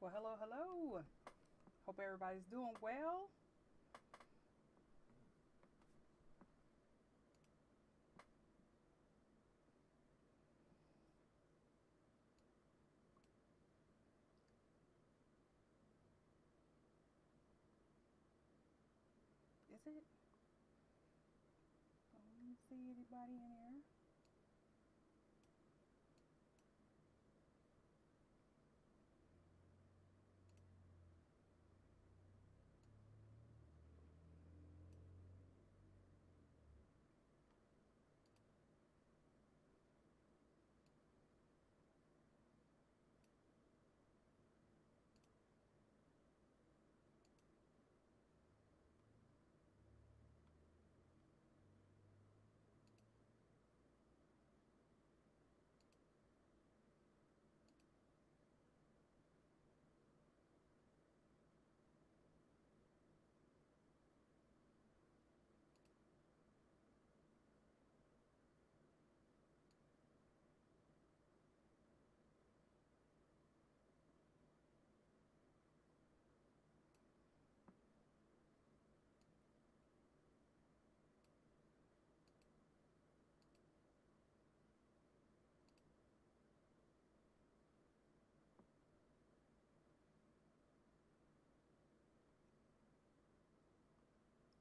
Well, hello, hello. Hope everybody's doing well. Is it? Let me see anybody in here.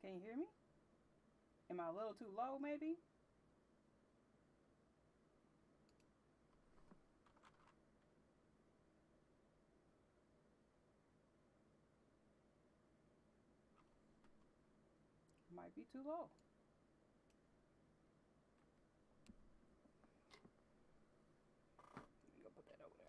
Can you hear me? Am I a little too low, maybe? Might be too low. Let me go put that over there.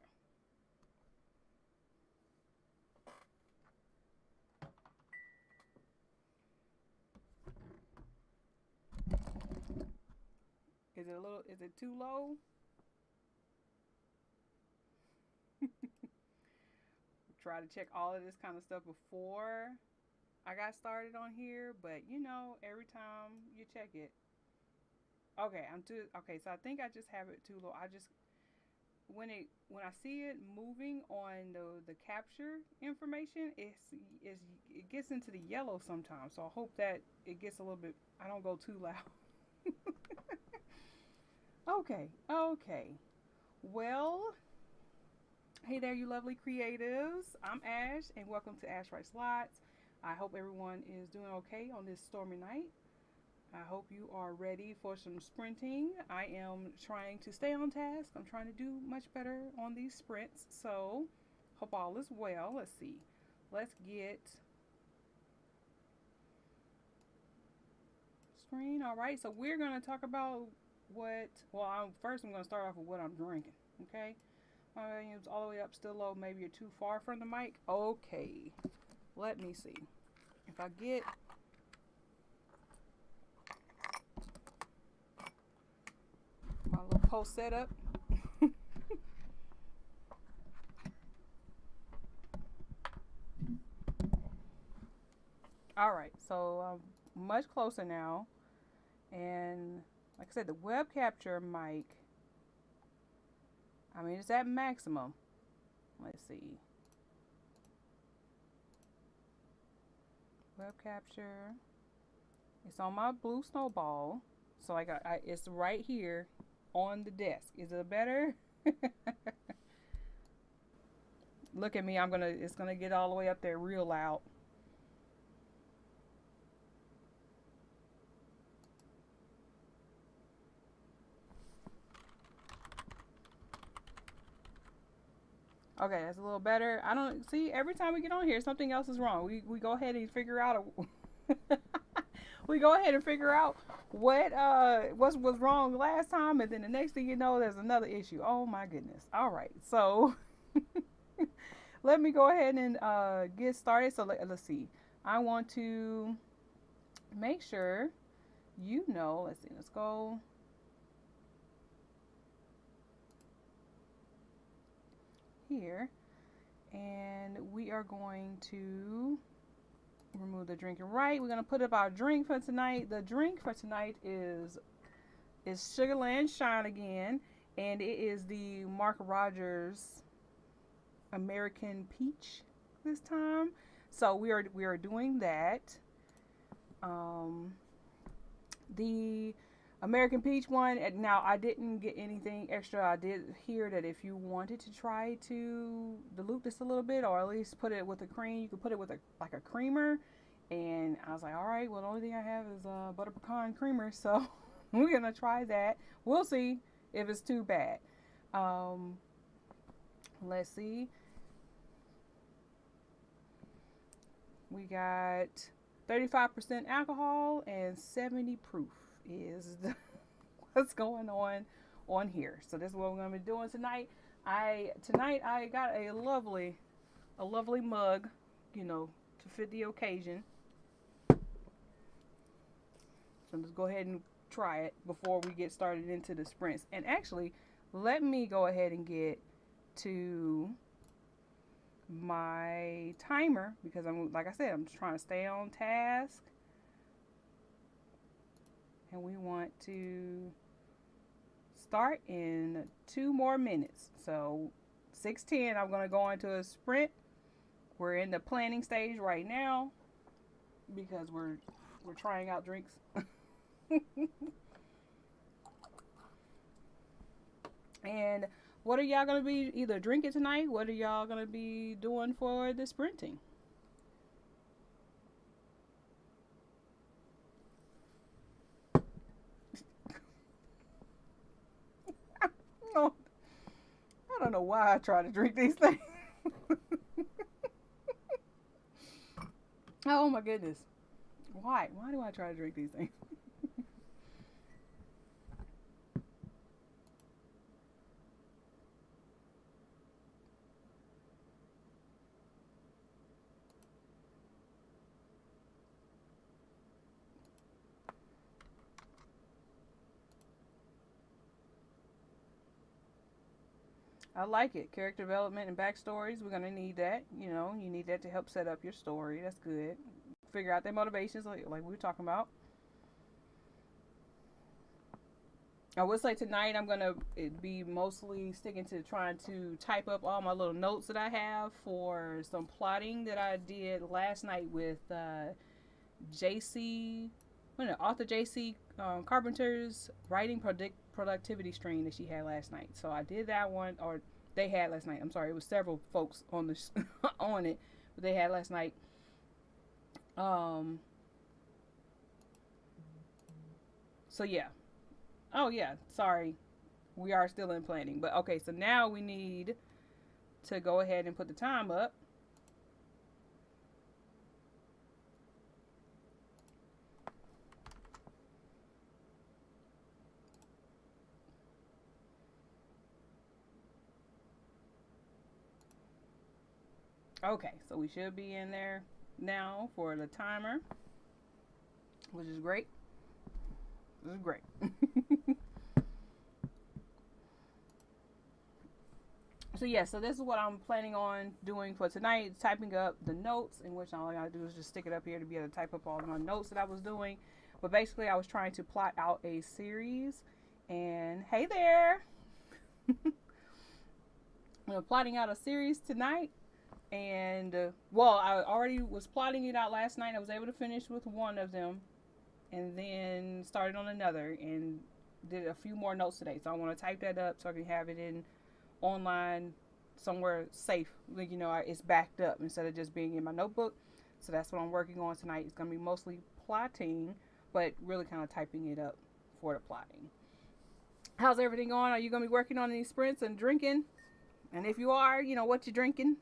Is it too low? Try to check all of this kind of stuff before I got started on here, but every time you check it. Okay, okay, so I think I just have it too low. I just when I see it moving on the capture information, it gets into the yellow sometimes. So I hope that it gets a little bit. I don't go too loud. Okay, okay. Well, hey there, you lovely creatives. I'm Ash, and welcome to Ash Writes Lots. I hope everyone is doing okay on this stormy night. I hope you are ready for some sprinting. I am trying to stay on task. I'm trying to do much better on these sprints. So, hope all is well. Let's see. Let's get screen. All right. So, we're going to talk about first I'm going to start off with what I'm drinking. Okay. My volume's all the way up, still low. Maybe you're too far from the mic. Okay. Let me see. If I get my little post set up. All right, so I'm much closer now, and like I said, the web capture mic. I mean, it's at maximum. Let's see. Web capture. It's on my blue snowball, so it's right here on the desk. Is it better? Look at me. It's gonna get all the way up there real loud. Okay, that's a little better. I don't see every time we get on here, something else is wrong. We go ahead and figure out we go ahead and figure out what was wrong last time, and then the next thing you know, there's another issue. Oh my goodness! All right, so let me go ahead and get started. So let's see. I want to make sure Let's see. Let's go here, and we are going to remove the drinking right. We're gonna put up our drink for tonight. The drink for tonight is Sugarland Shine again, and it is the Mark Rogers American Peach this time. So we are doing that. Um, the American Peach one. And now I didn't get anything extra. I did hear that if you wanted to try to dilute this a little bit, or at least put it with a cream, you could put it with a like a creamer. And I was like, all right, well, the only thing I have is butter pecan creamer, so we're gonna try that. We'll see if it's too bad. Um, let's see. We got 35% alcohol and 70 proof is what's going on here. So this is what we're gonna be doing tonight. I got a lovely mug, to fit the occasion. So let's go ahead and try it before we get started into the sprints. And actually, let me go ahead and get to my timer because like I said, I'm just trying to stay on task. And we want to start in 2 more minutes. So 6:10, I'm going to go into a sprint. We're in the planning stage right now because we're trying out drinks. And what are y'all going to be either drinking tonight? What are y'all going to be doing for the sprinting? No, I don't know why I try to drink these things. Oh my goodness. Why? Why do I try to drink these things? I like it. Character development and backstories. We're gonna need that. You need that to help set up your story. That's good. Figure out their motivations, like we were talking about. I would say tonight I'm gonna be mostly sticking to trying to type up all my little notes that I have for some plotting that I did last night with JC, author JC Carpenter's writing productivity stream that she had last night. So I did that one, or they had last night. I'm sorry, it was several folks on this on it, but they had last night. Um. So yeah. Oh yeah. Sorry, we are still in planning, but okay. So now we need to go ahead and put the time up. Okay, so we should be in there now for the timer, which is great. This is great. So yeah, so this is what I'm planning on doing for tonight, typing up the notes, in which all I gotta do is just stick it up here to be able to type up all of my notes that I was doing. But basically I was trying to plot out a series. And hey there. I'm plotting out a series tonight. And well, I already was plotting it out last night. I was able to finish with one of them and then started on another and did a few more notes today. So I want to type that up so I can have it in online somewhere safe. It's backed up instead of just being in my notebook. So that's what I'm working on tonight. It's going to be mostly plotting, but really kind of typing it up for the plotting. How's everything going? Are you going to be working on these sprints and drinking? And if you are, what you drinking?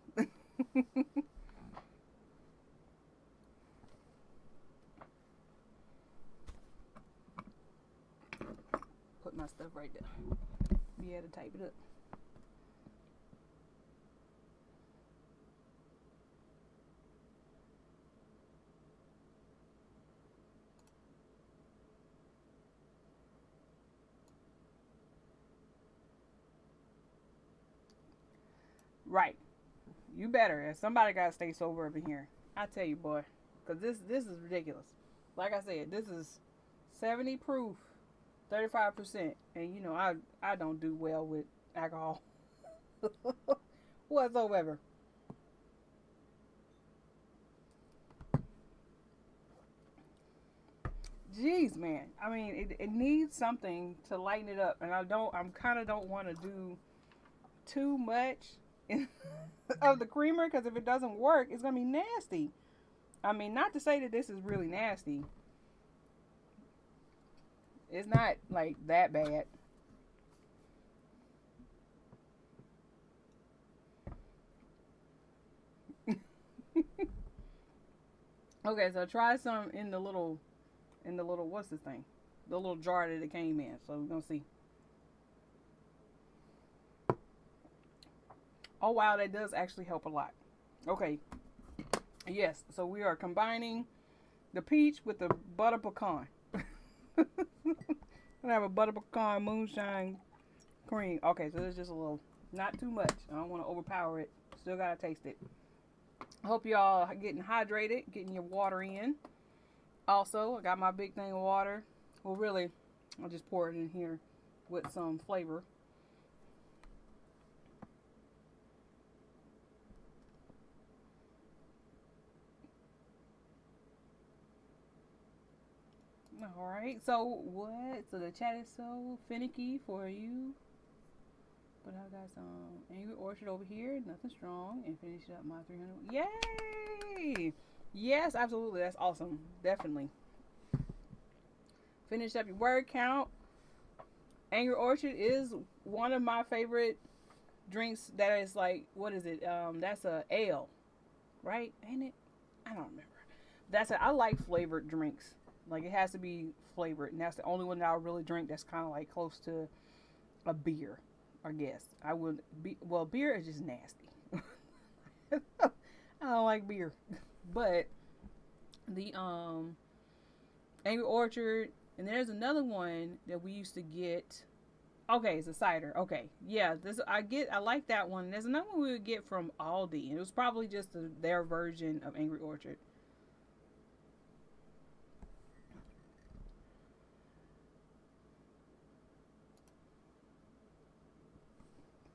Put my stuff right there. Be able to type it up. Right. You better. Somebody got to stay sober up in here. I tell you, boy. Because this is ridiculous. Like I said, this is 70 proof, 35%. And, I don't do well with alcohol. whatsoever. Jeez, man. I mean, it needs something to lighten it up, and I'm kind of don't want to do too much of the creamer because if it doesn't work, it's gonna be nasty. I mean, not to say that this is really nasty. It's not like that bad. Okay, so try some in the little what's this thing? The little jar that it came in. So we're gonna see. Oh wow, that does actually help a lot. Okay, yes. So we are combining the peach with the butter pecan. I'm gonna have a butter pecan moonshine cream. Okay, so there's just a little, not too much. I don't want to overpower it. Still gotta taste it. I hope y'all are getting hydrated, getting your water in. Also, I got my big thing of water. Well, really, I'll just pour it in here with some flavor. All right. So what? So the chat is so finicky for you. But I got some Angry Orchard over here. Nothing strong. And finish up my 300. Yay! Yes, absolutely. That's awesome. Definitely. Finish up your word count. Angry Orchard is one of my favorite drinks. That is like, what is it? That's a ale, right? Ain't it? I don't remember. I like flavored drinks. Like it has to be flavored, and that's the only one that I really drink. That's kind of like close to a beer, I guess. I would be well. Beer is just nasty. I don't like beer, but the Angry Orchard, and there's another one that we used to get. Okay, it's a cider. Okay, yeah, this I like that one. There's another one we would get from Aldi, and it was probably just their version of Angry Orchard.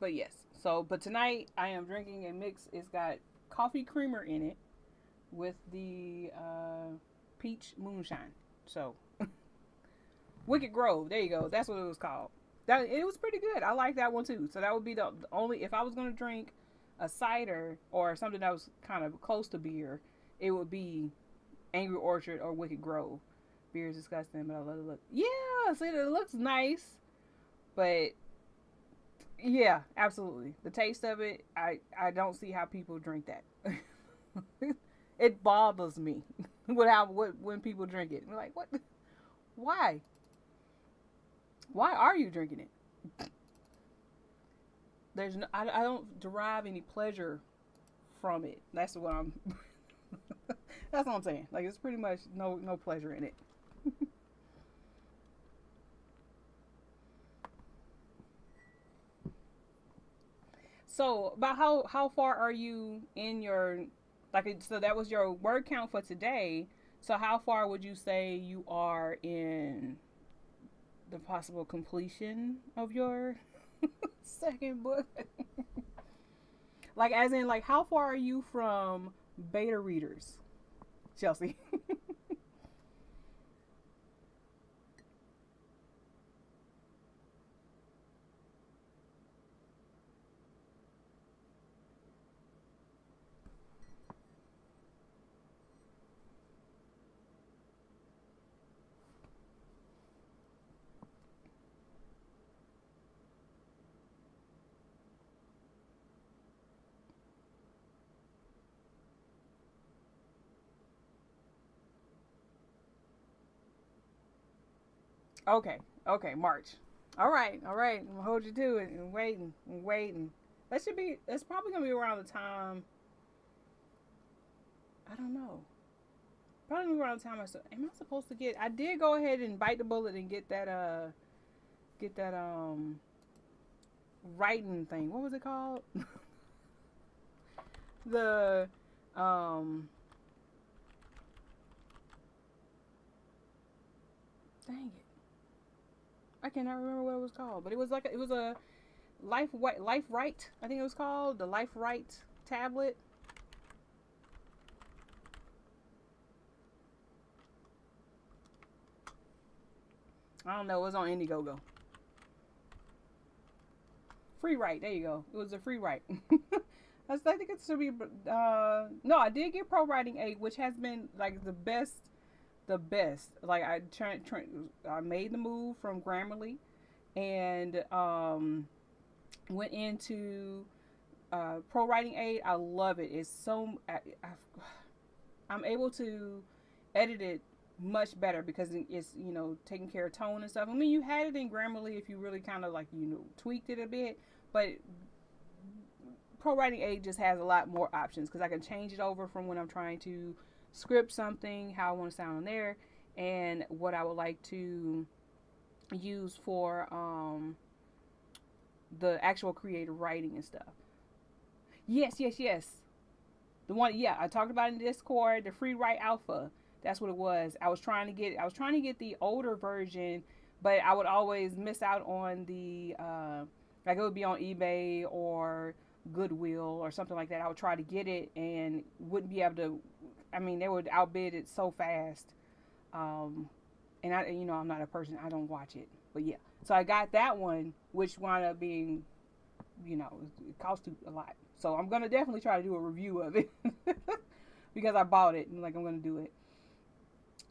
But yes, but tonight I am drinking a mix. It's got coffee creamer in it with the peach moonshine. So Wicked Grove, there you go. That's what it was called. That it was pretty good. I like that one too. So that would be the only if I was gonna drink a cider or something that was kind of close to beer, it would be Angry Orchard or Wicked Grove. Beer is disgusting, but I love the look. Yeah, see, it looks nice, but yeah, absolutely. The taste of it, I don't see how people drink that. It bothers me with how what when people drink it. I'm like, what? Why? Why are you drinking it? I don't derive any pleasure from it. That's what I'm. That's what I'm saying. Like it's pretty much no pleasure in it. So about how far are you in your like? So that was your word count for today. So how far would you say you are in the possible completion of your second book? Like as in like how far are you from beta readers, Chelsea? Okay, okay, March. All right. I'm gonna hold you to it and waiting and waiting. That should be. That's probably gonna be around the time. I don't know. Probably around the time am I supposed to get? I did go ahead and bite the bullet and get that writing thing. What was it called? The um dang it. I cannot remember what it was called, but it was like it was a Life Right. I think it was called the Life Right tablet. I don't know. It was on Indiegogo. Free Write. There you go. It was a free write. I think it should be. No, I did get Pro Writing 8, which has been like the best. The best. Like I made the move from Grammarly, and went into Pro Writing 8. I love it. It's so I'm able to edit it much better because it's taking care of tone and stuff. I mean, you had it in Grammarly if you really kind of like tweaked it a bit, but Pro Writing 8 just has a lot more options because I can change it over from when I'm trying to script something, how I want to sound on there, and what I would like to use for the actual creative writing and stuff. Yes, yes, yes. The one, yeah, I talked about in Discord, the Free Write Alpha. That's what it was. I was trying to get the older version, but I would always miss out on the like it would be on eBay or Goodwill or something like that. I would try to get it and wouldn't be able to. I mean, they would outbid it so fast. Um, and I'm not a person. I don't watch it, but yeah. So I got that one, which wound up being, it cost a lot. So I'm gonna definitely try to do a review of it because I bought it and like I'm gonna do it.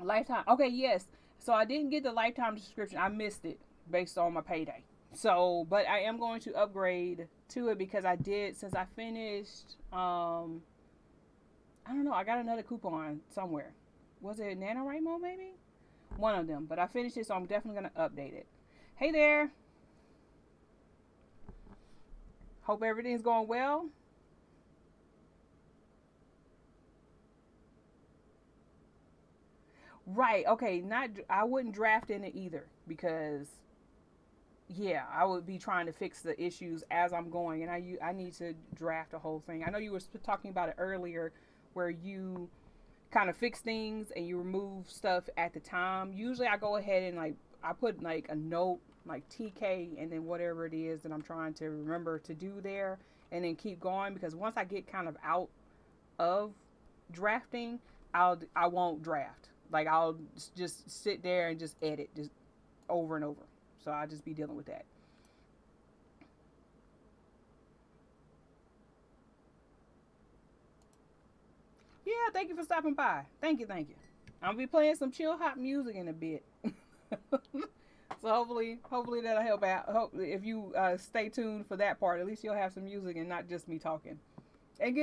Lifetime. Okay, yes. So I didn't get the lifetime subscription. I missed it based on my payday. So, but I am going to upgrade to it because I did since I finished. I don't know. I got another coupon somewhere. Was it NaNoWriMo maybe? One of them. But I finished it, so I'm definitely gonna update it. Hey there. Hope everything's going well. Right. Okay. Not. I wouldn't draft in it either because yeah, I would be trying to fix the issues as I'm going, and I need to draft a whole thing. I know you were talking about it earlier, where you kind of fix things and you remove stuff at the time. Usually, I go ahead and like I put like a note like TK and then whatever it is that I'm trying to remember to do there, and then keep going because once I get kind of out of drafting, I won't draft. Like I'll just sit there and just edit just over and over. So I'll just be dealing with that. Yeah, thank you for stopping by. Thank you, thank you. I'll be playing some chill hop music in a bit. So hopefully that'll help out. Hope if you stay tuned for that part, at least you'll have some music and not just me talking and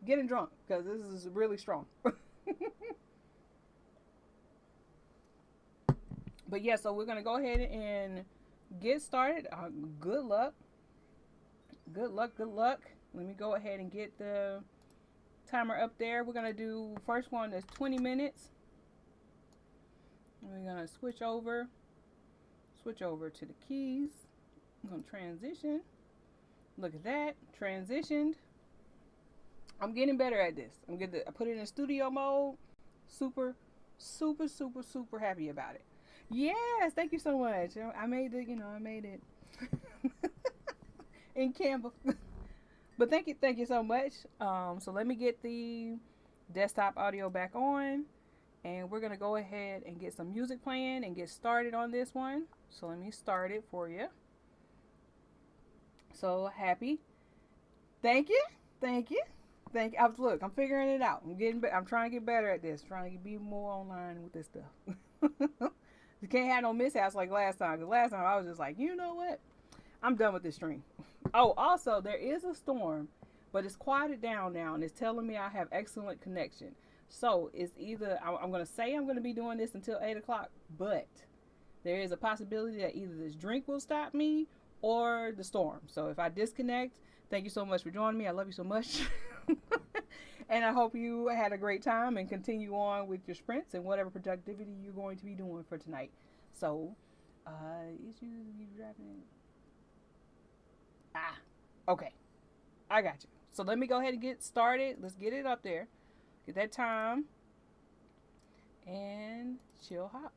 getting drunk because this is really strong. But yeah, so we're gonna go ahead and get started. Good luck, good luck, good luck. Let me go ahead and get the timer up there. We're gonna do first one is 20 minutes. We're gonna switch over to the keys. I'm gonna transition. Look at that, transitioned. I'm getting better at this. I put it in studio mode. Super, super, super, super happy about it. Yes, thank you so much. I made it. I made it in Canva. But thank you so much. So let me get the desktop audio back on, and we're gonna go ahead and get some music playing and get started on this one. So let me start it for you. So happy. Thank you. Thank you. Thank you. Look, I'm figuring it out. I'm trying to get better at this. Trying to be more online with this stuff. You can't have no mishaps like last time. Because last time I was just like, you know what? I'm done with this stream. Oh, also, there is a storm, but it's quieted down now, and it's telling me I have excellent connection. So it's either I'm going to say I'm going to be doing this until 8 o'clock, but there is a possibility that either this drink will stop me or the storm. So if I disconnect, thank you so much for joining me. I love you so much. And I hope you had a great time and continue on with your sprints and whatever productivity you're going to be doing for tonight. So, issues you driving. Okay. I got you. So let me go ahead and get started. Let's get it up there. Get that time. And chill hop.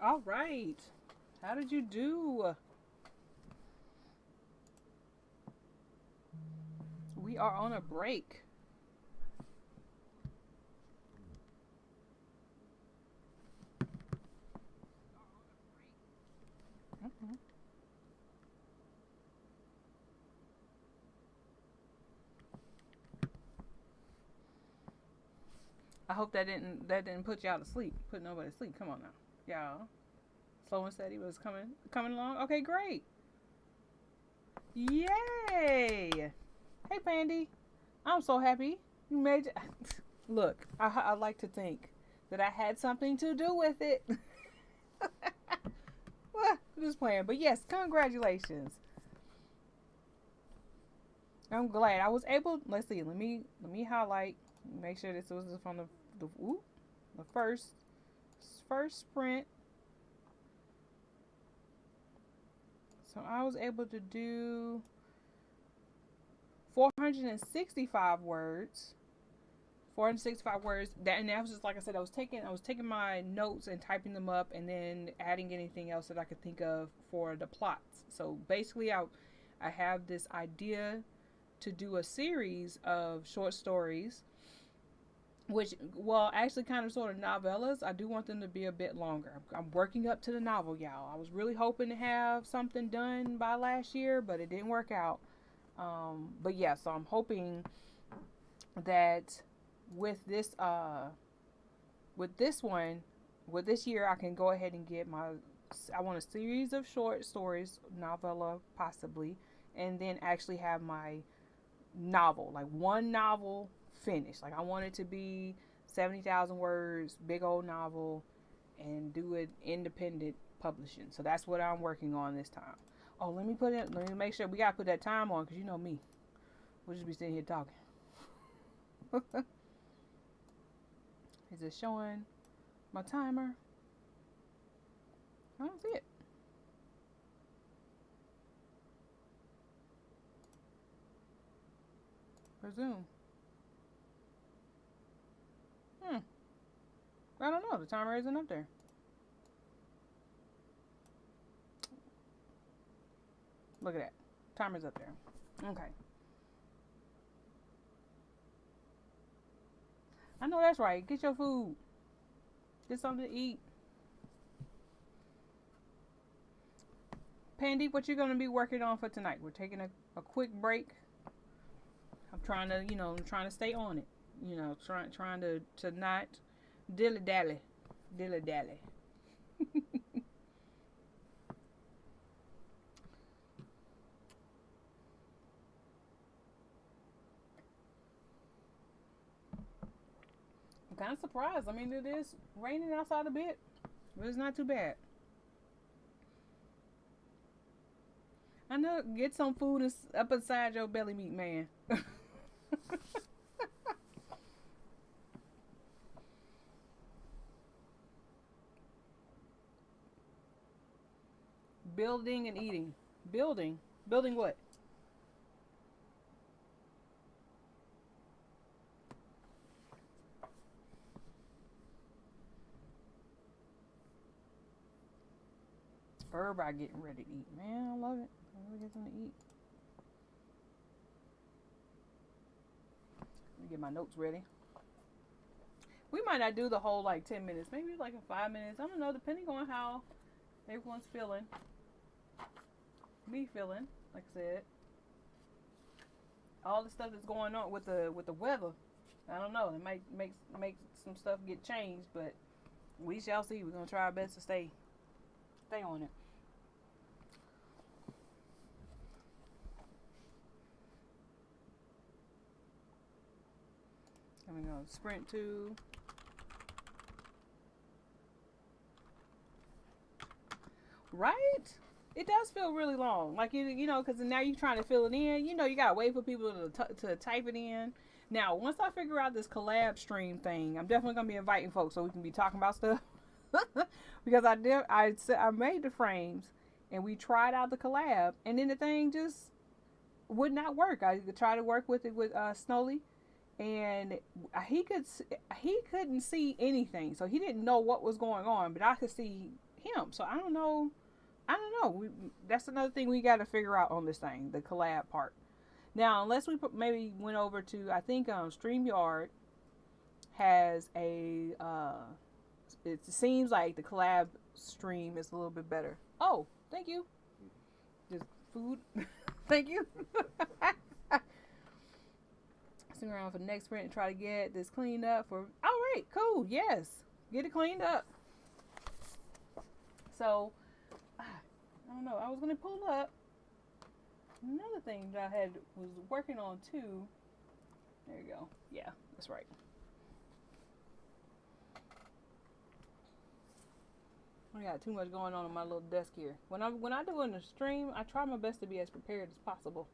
All right. How did you do? We are on a break. Mhm. I hope that didn't put you out of sleep. Put nobody to sleep. Come on now, y'all. Slow and steady was coming along. Okay, great. Yay! Hey, Pandy. I'm so happy you made. Look, I like to think that I had something to do with it. Well, I'm just playing, but yes, congratulations. I'm glad I was able. Let's see. Let me highlight. Make sure this was from the first sprint. So I was able to do 465 words. 465 words. That was just like I said. I was taking my notes and typing them up, and then adding anything else that I could think of for the plots. So basically, I have this idea to do a series of short stories, which, well, actually kind of sort of novellas. I do want them to be a bit longer. I'm working up to the novel, y'all. I was really hoping to have something done by last year, but it didn't work out. But yeah, so I'm hoping that with this one, with this year, I can go ahead and get my. I want a series of short stories, novella possibly, and then actually have my novel, like one novel finished. Like I want it to be 70,000 words, big old novel, and do it independent publishing. So that's what I'm working on this time. Oh, let me make sure we gotta put that time on because you know me. We'll just be sitting here talking. Is it showing my timer? I don't see it. Resume. Hmm. I don't know. The timer isn't up there. Look at that. Timer's up there. Okay. I know that's right. Get your food. Get something to eat. Pandy, what you gonna be working on for tonight? We're taking a quick break. I'm trying to stay on it. Trying to not dilly dally, dilly dally. I'm kind of surprised. I mean, it is raining outside a bit, but it's not too bad. I know. Get some food up inside your belly meat, man. Building and eating. Building. Building what? Everybody getting ready to eat. Man, I love it. I love to get something to eat. Let me get my notes ready. We might not do the whole like 10 minutes. Maybe like in 5 minutes. I don't know, depending on how everyone's feeling. Me feeling, like I said. All the stuff that's going on with the weather. I don't know. It might make some stuff get changed, but we shall see. We're gonna try our best to stay on it. And we're gonna sprint to. Right? It does feel really long. Like because now you're trying to fill it in. You gotta wait for people to type it in. Now, once I figure out this collab stream thing, I'm definitely gonna be inviting folks so we can be talking about stuff. Because I made the frames and we tried out the collab, and then the thing just would not work. I tried to work with it with Snowly, and he couldn't see anything, so he didn't know what was going on, but I could see him. So I don't know. I don't know. That's another thing we got to figure out on this thing, the collab part. Now, unless we maybe went over to, I think StreamYard has a. It seems like the collab stream is a little bit better. Oh, thank you. Just food. Thank you. Stick around for the next sprint and try to get this cleaned up for. All right, cool. Yes, get it cleaned up. So, I don't know. I was gonna pull up another thing that I was working on too. There you go. Yeah, that's right. I got too much going on my little desk here. When I do in the stream, I try my best to be as prepared as possible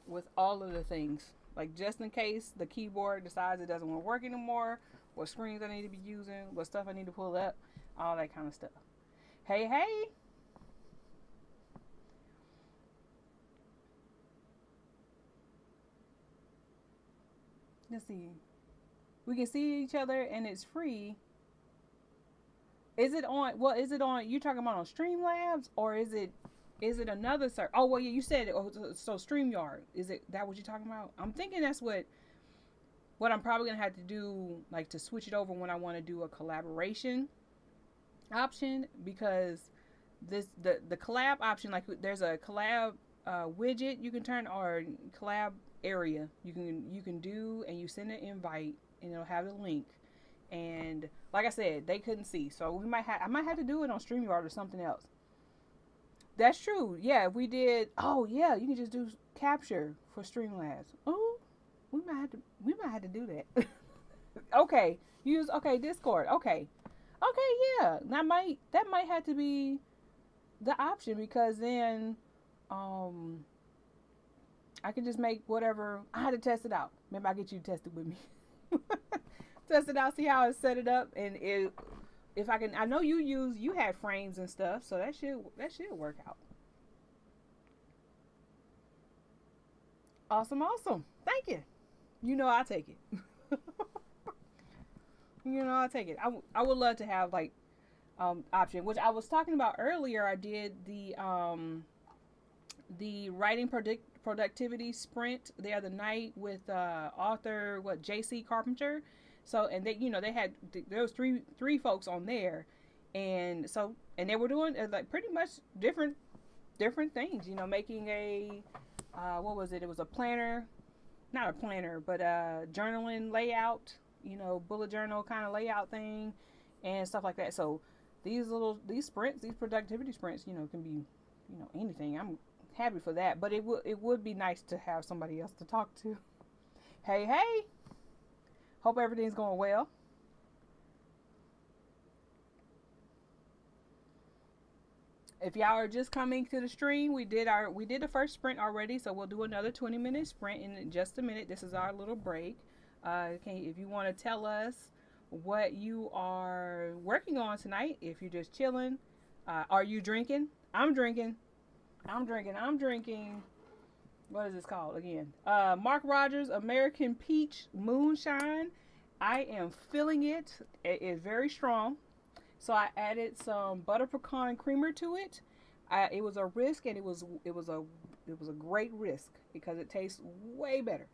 with all of the things. Like just in case the keyboard decides it doesn't want to work anymore, what screens I need to be using, what stuff I need to pull up, all that kind of stuff. Hey, hey. Let's see. We can see each other and it's free. Is it on? Well, is it on? You talking about on Streamlabs or is it another sir? Oh well, yeah, you said it. Oh, so StreamYard. Is it that what you're talking about? I'm thinking that's what I'm probably gonna have to do, like to switch it over when I want to do a collaboration option, because the collab option, like there's a collab widget you can turn, or collab area you can do, and you send an invite and it'll have the link. And like I said, they couldn't see, so I might have to do it on StreamYard or something else. That's true. Yeah, if we did. Oh yeah, you can just do capture for Streamlabs. Oh, we might have to do that. Okay, use Discord. Okay, yeah. That might have to be the option, because then I can just make whatever. I had to test it out. Maybe I'll get you to test it with me. Test it out, see how it's set it up, and if I can. I know you had frames and stuff, so that should work out. Awesome. Thank you. You know I'll take it. I'll take it. I would love to have like option, which I was talking about earlier. I did the writing productivity sprint the other night with author JC Carpenter. So, and they had, there was three folks on there, and they were doing like pretty much different things, making a what was it? It was a planner, not a planner, but a journaling layout, bullet journal kind of layout thing and stuff like that. So these productivity sprints, can be, anything. I'm happy for that, but it would be nice to have somebody else to talk to. Hey. Hope everything's going well. If y'all are just coming to the stream, we did the first sprint already, so we'll do another 20-minute sprint in just a minute. This is our little break. If you want to tell us what you are working on tonight, if you're just chilling, are you drinking? I'm drinking. What is this called again? Mark Rogers American Peach Moonshine. I am feeling it. It is very strong. So I added some butter pecan creamer to it. It was a risk, and it was a great risk because it tastes way better.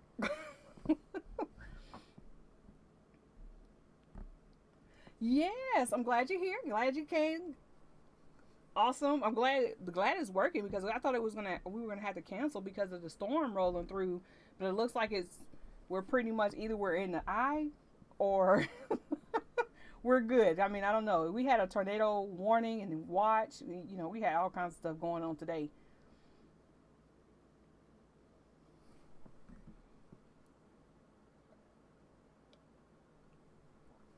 Yes, I'm glad you're here. Glad you came. Awesome. I'm glad it's working, because I thought we were gonna have to cancel because of the storm rolling through, but it looks like we're pretty much either we're in the eye or we're good. I mean, I don't know. We had a tornado warning and watch. We had all kinds of stuff going on today.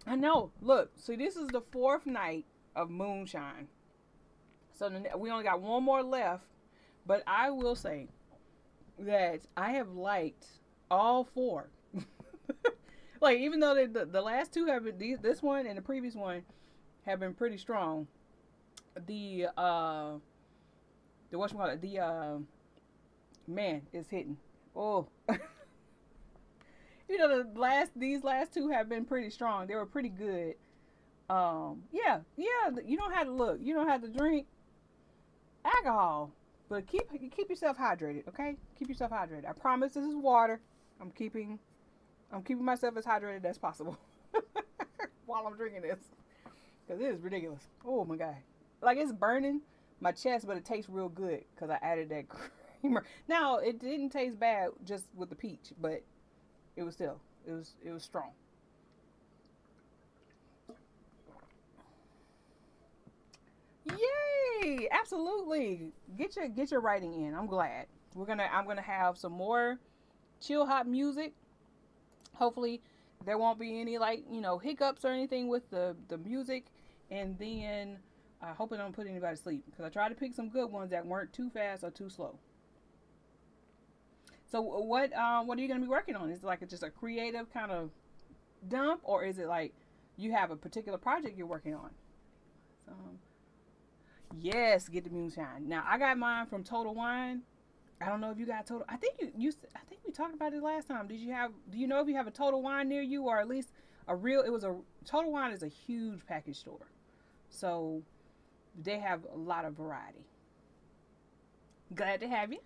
I know. Look, see, this is the 4th night of moonshine. So we only got one more left, but I will say that I have liked all 4. Like, even though the last 2 have been, this one and the previous one have been pretty strong. The whatchamacallit, man, is hitting. Oh, these last 2 have been pretty strong. They were pretty good. Yeah, yeah. You don't have to look. You don't have to drink alcohol, but keep yourself hydrated. Okay, keep yourself hydrated. I promise this is water. I'm keeping I'm keeping myself as hydrated as possible while I'm drinking this because it is ridiculous. Oh my god, like it's burning my chest, but it tastes real good because I added that creamer. Now it didn't taste bad just with the peach, but it was still it was strong. Yay! Absolutely. Get your writing in. I'm glad. I'm gonna have some more chill hop music. Hopefully there won't be any like, hiccups or anything with the music, and then I hope I don't put anybody to sleep because I tried to pick some good ones that weren't too fast or too slow. So what are you gonna be working on? Is it like just a creative kind of dump, or is it like you have a particular project you're working on? Um, yes, get the moonshine. Now I got mine from Total Wine. I don't know if you got Total. I think we talked about it last time. Do you know if you have a Total Wine near you, or at least a real? It was a Total Wine is a huge package store, so they have a lot of variety. Glad to have you.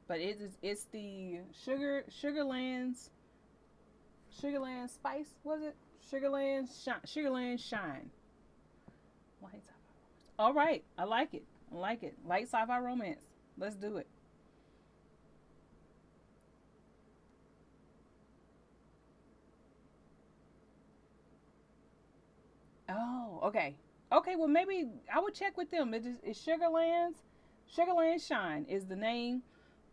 But it's the Sugarland Spice, was it? Sugarland Shine. Light sci-fi. All right, I like it. I like it. Light sci-fi romance. Let's do it. Oh, okay. Okay, well maybe I would check with them. It's Sugarland Shine is the name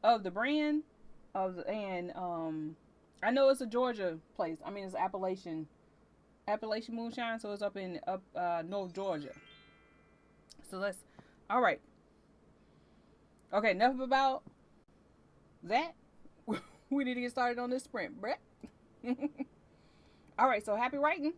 of the brand and I know it's a Georgia place. I mean it's Appalachian moonshine, so it's up in up North Georgia. So let's all right. Okay, enough about that. We need to get started on this sprint, Brett. All right, so happy writing.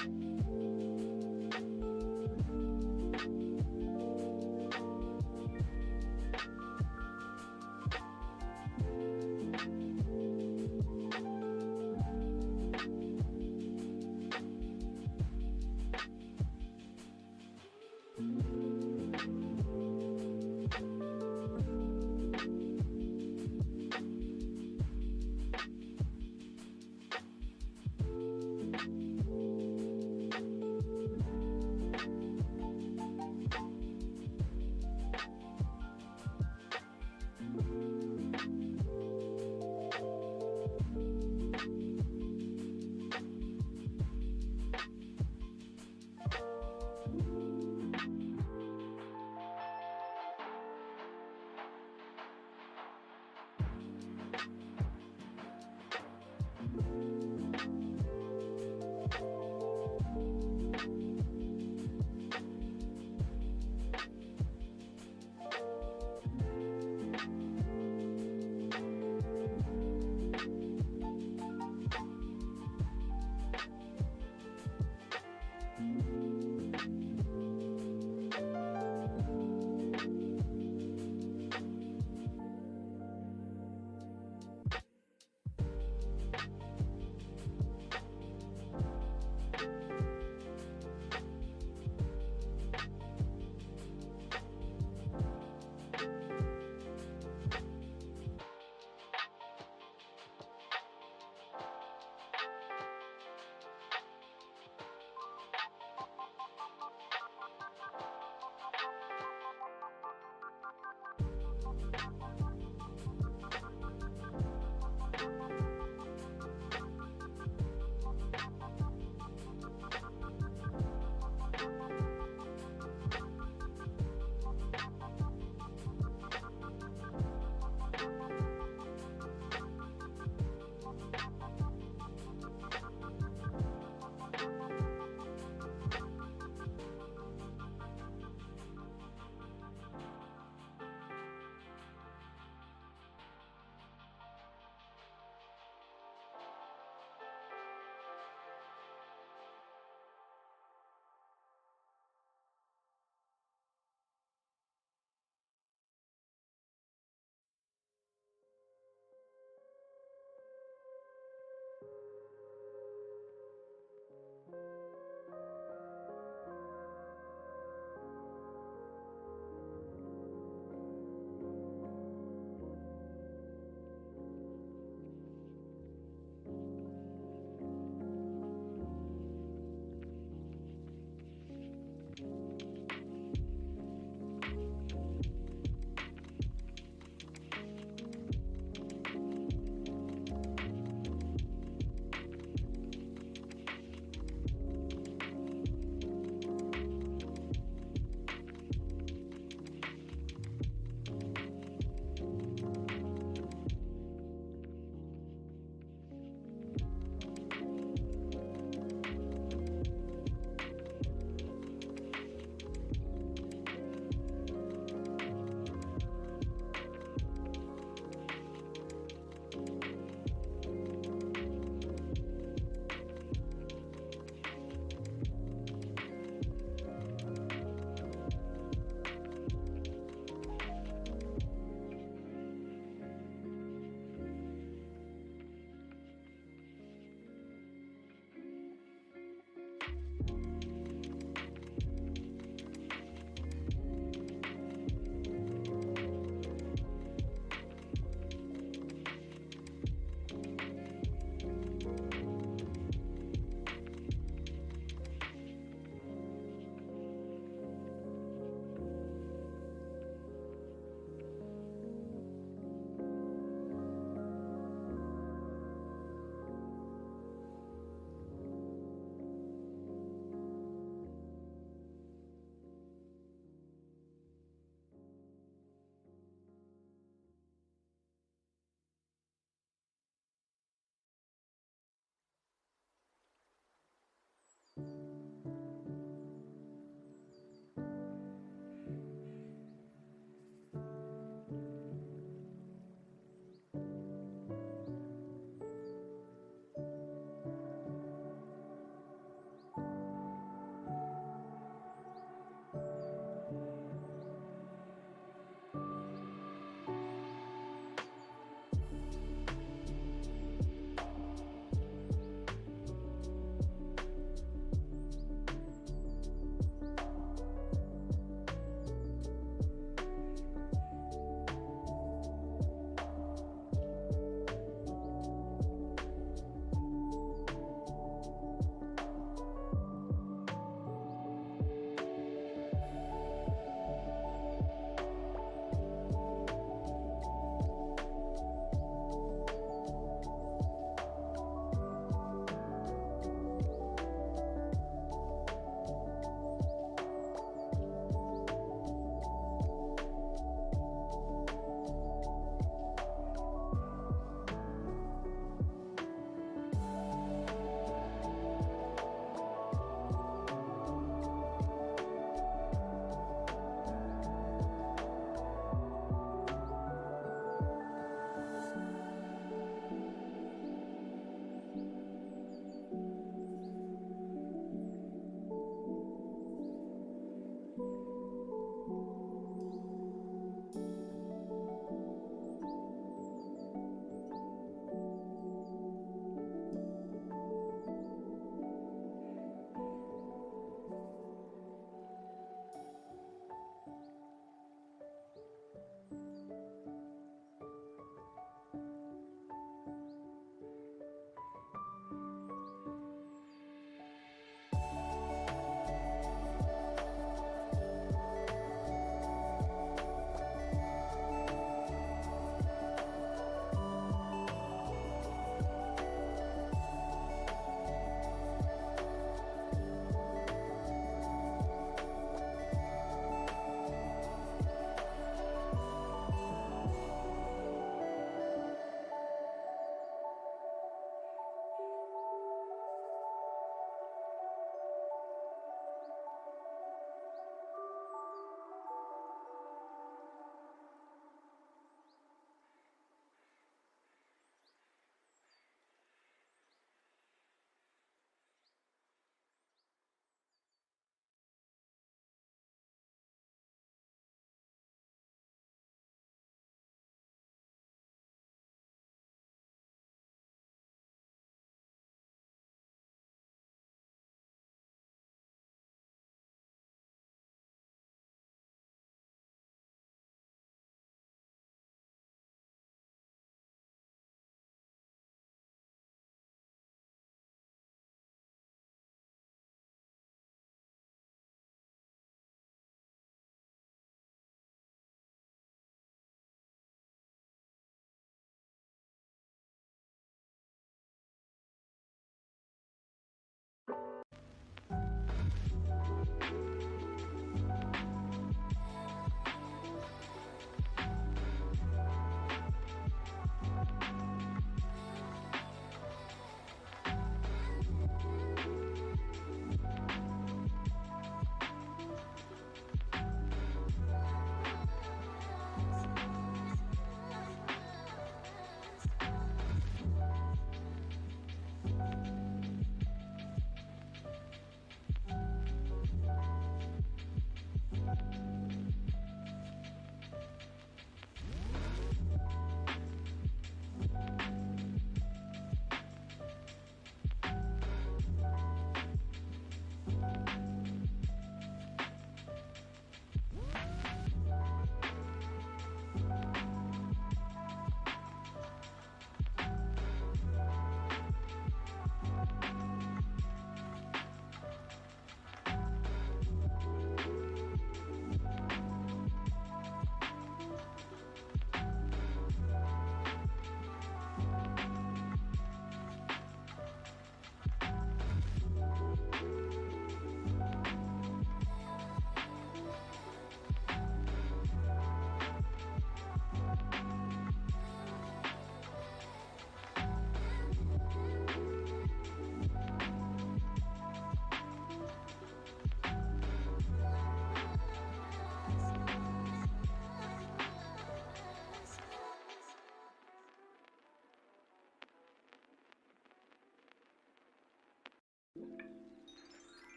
Okay.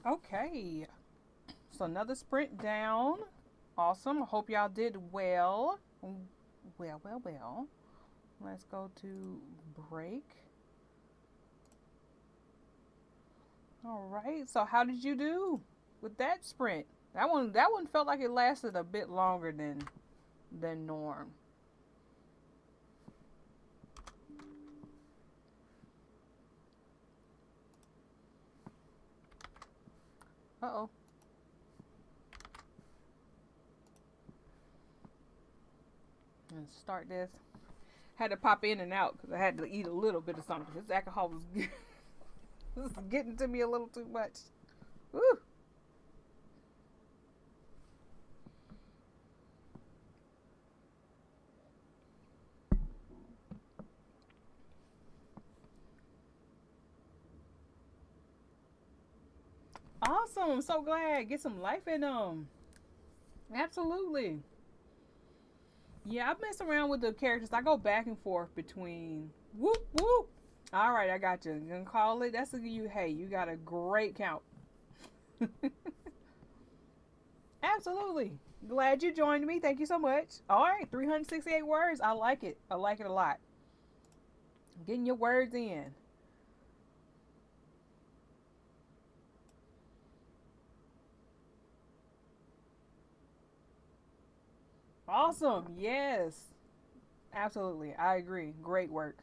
Okay. So another sprint down. Awesome. I hope y'all did well. Well. Let's go to break. All right. So how did you do with that sprint? That one felt like it lasted a bit longer than norm. Uh-oh. Let's start this. Had to pop in and out because I had to eat a little bit of something. This alcohol was this is getting to me a little too much. Woo. Awesome. I'm so glad. Get some life in them. Absolutely. Yeah, I mess around with the characters. I go back and forth between whoop whoop. All right, I got you. I'm gonna call it. That's a you. Hey, you got a great count. Absolutely. Glad you joined me. Thank you so much. All right, 368 words. I like it. I like it a lot. Getting your words in. Awesome. Yes. Absolutely. I agree. Great work.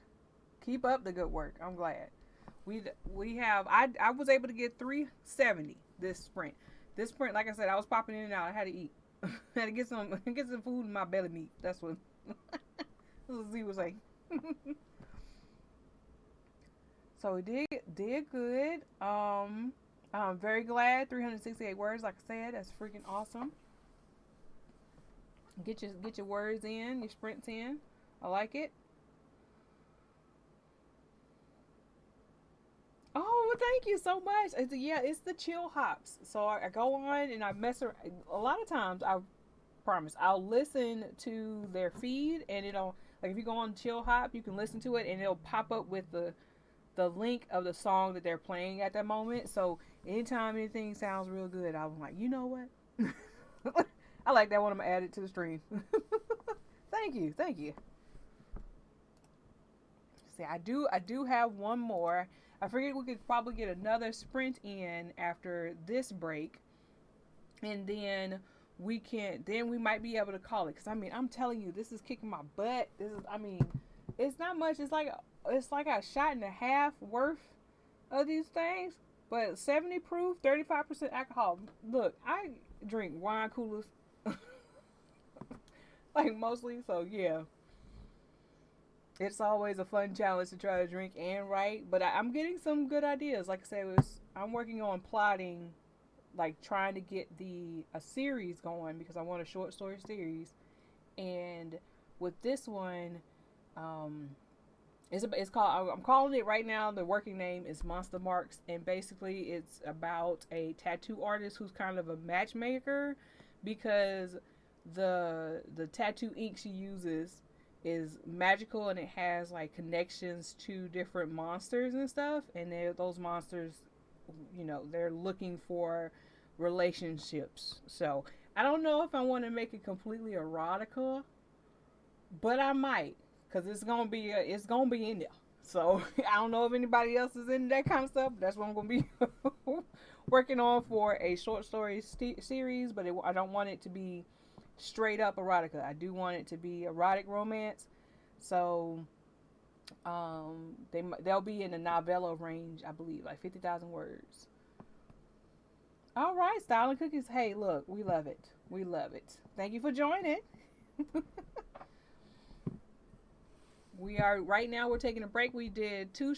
Keep up the good work. I'm glad. We have I was able to get 370 this sprint. This sprint, like I said, I was popping in and out. I had to eat. I had to get some food in my belly meat. That's what Z was like. So we did good. I'm very glad. 368 words, like I said, that's freaking awesome. Get your words in, your sprints in. I like it. Oh, well, thank you so much. It's the chill hops. So I go on and I mess around. A lot of times, I promise, I'll listen to their feed and it'll, like if you go on chill hop, you can listen to it and it'll pop up with the link of the song that they're playing at that moment. So anytime anything sounds real good, I'm like, you know what? I like that one. I'm gonna add it to the stream. Thank you. See, I do have one more. I figured we could probably get another sprint in after this break, and then we might be able to call it. Cause I mean, I'm telling you, this is kicking my butt. It's not much. It's like a shot and a half worth of these things, but 70 proof, 35% alcohol. Look, I drink wine coolers, like mostly. So yeah, it's always a fun challenge to try to drink and write. But I'm getting some good ideas. Like I said, I'm working on plotting, like trying to get the a series going because I want a short story series. And with this one, um, it's called. I'm calling it right now. The working name is Monster Marks, and basically it's about a tattoo artist who's kind of a matchmaker because the tattoo ink she uses is magical and it has like connections to different monsters and stuff, and those monsters, they're looking for relationships. So I don't know if I want to make it completely erotica, but I might, cause it's gonna be in there. So I don't know if anybody else is in that kind of stuff. That's what I'm gonna be working on for a short story series. But I don't want it to be straight up erotica. I do want it to be erotic romance. So they'll be in the novella range, I believe, like 50,000 words. All right, Style and Cookies. Hey, look, we love it. We love it. Thank you for joining. We are right now. We're taking a break. We did two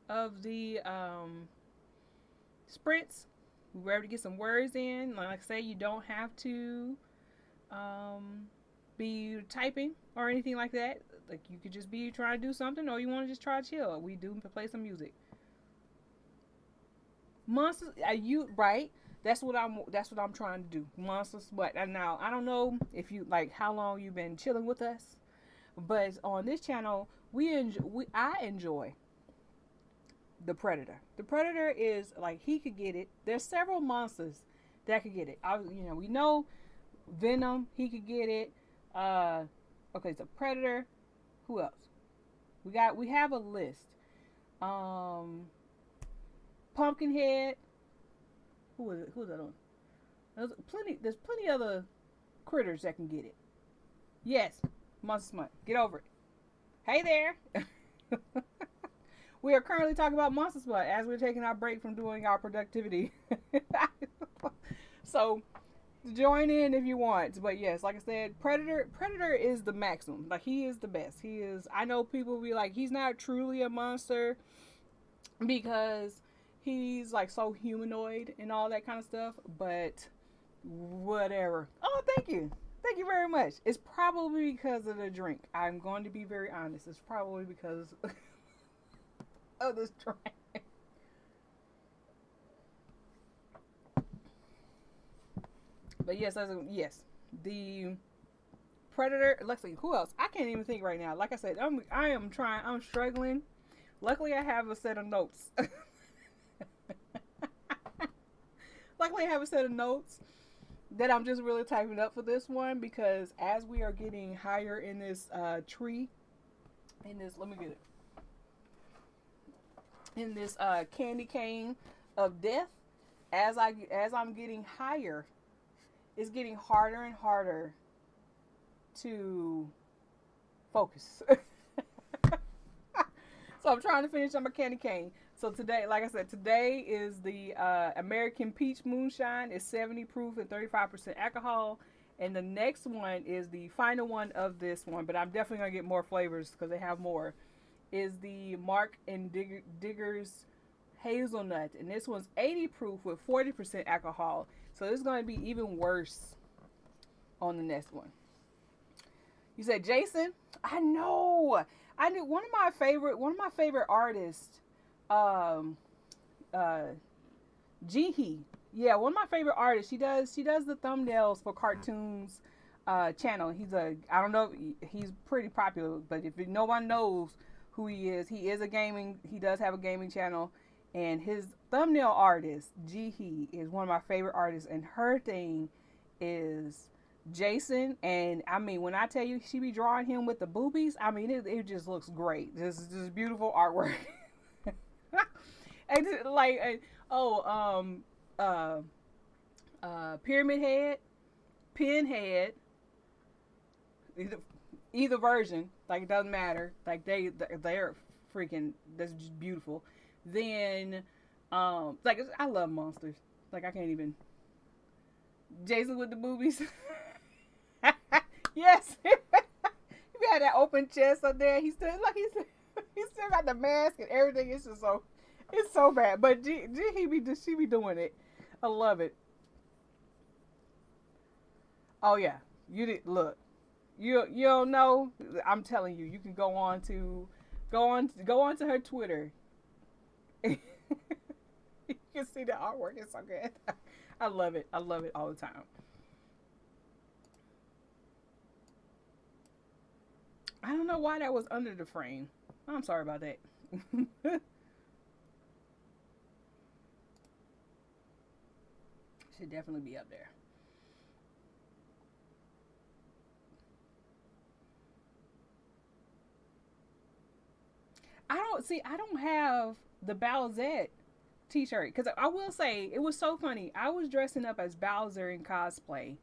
of the sprints. We were able to get some words in. Like I say, you don't have to um, be typing or anything like that. Like you could just be trying to do something, or you want to just try to chill. We do play some music. Monsters, are you right? That's what I'm trying to do. Monsters, but now I don't know if you like how long you've been chilling with us, but on this channel I enjoy The Predator. The Predator is like he could get it. There's several monsters that could get it. We know Venom. He could get it. Okay, so Predator. Who else? We have a list. Um, Pumpkinhead. Who is it? Who's that on? There's plenty other critters that can get it. Yes, Monster Smut. Get over it. Hey there. We are currently talking about Monster Smut as we're taking our break from doing our productivity. So join in if you want. But yes, like I said, Predator is the maximum. Like he is the best. He is. I know people be like, he's not truly a monster because he's like so humanoid and all that kind of stuff. But whatever. Oh, thank you. Thank you very much. It's probably because of the drink. I'm going to be very honest. It's probably because of this drink. But yes, yes. The Predator. Let's see. Who else? I can't even think right now. Like I said, I'm struggling. Luckily, I have a set of notes. Luckily, I have a set of notes that I'm just really typing up for this one because as we are getting higher in this tree, let me get it, in this candy cane of death, as I'm getting higher, it's getting harder and harder to focus. So I'm trying to finish on my candy cane. So today, like I said, today is the American Peach Moonshine. It's 70 proof and 35% alcohol. And the next one is the final one of this one, but I'm definitely going to get more flavors because they have more, is the Mark and Diggers Hazelnut. And this one's 80 proof with 40% alcohol. So this is going to be even worse on the next one. You said Jason? I know. I knew one of my favorite artists, Jihi. Yeah, one of my favorite artists. She does the thumbnails for cartoons channel. I don't know, he's pretty popular, but if no one knows who he is he does have a gaming channel, and his thumbnail artist, Jihi, is one of my favorite artists, and her thing is Jason. And I mean, when I tell you she be drawing him with the boobies, I mean it just looks great. Just beautiful artwork. And like Pyramid Head, Pinhead, either version, like it doesn't matter. Like they're freaking, that's just beautiful. Then like I love monsters. Like I can't even. Jason with the boobies. Yes. He had that open chest up there. He still got the mask and everything. It's just it's so bad. But she be doing it. I love it. Oh yeah. You did look. You don't know. I'm telling you, you can go on to her Twitter. You can see the artwork. It's so good. I love it. I love it all the time. I don't know why that was under the frame. I'm sorry about that. Should definitely be up there. I don't have the Bowsette t-shirt because I will say it was so funny. I was dressing up as Bowser in cosplay,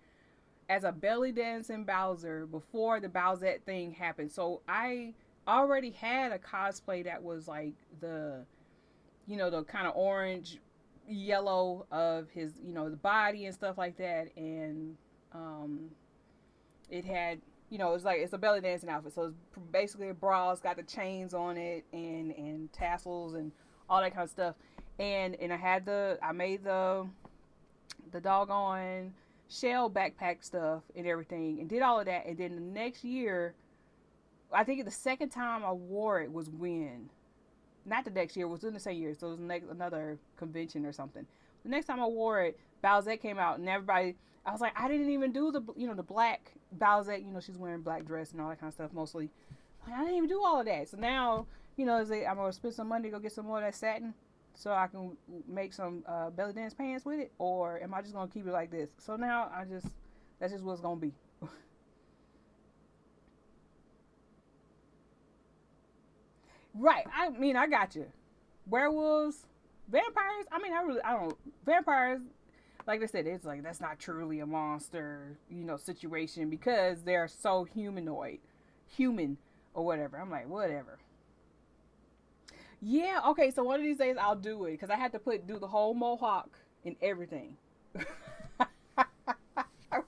as a belly dancing Bowser before the Bowsette thing happened. So I already had a cosplay that was like the kind of orange yellow of his, the body and stuff like that. And it had, it's a belly dancing outfit. So it's basically a bra. It's got the chains on it and tassels and all that kind of stuff. And I made the doggone shell backpack stuff and everything and did all of that. And then the next year, I think the second time I wore it was not the next year, it was in the same year. So it was another convention or something. The next time I wore it, Bowsette came out and everybody, I was like, I didn't even do the black Bowsette, she's wearing black dress and all that kind of stuff mostly. I didn't even do all of that. So now I'm gonna spend some money to go get some more of that satin so I can make some belly dance pants with it, or am I just gonna keep it like this? So now that's just what's gonna be. Right. I mean, I got you. Werewolves, vampires. I mean, I don't. Vampires, like I said, it's like that's not truly a monster, situation because they're so human, or whatever. I'm like, whatever. Yeah. Okay. So one of these days I'll do it because I had to do the whole mohawk and everything.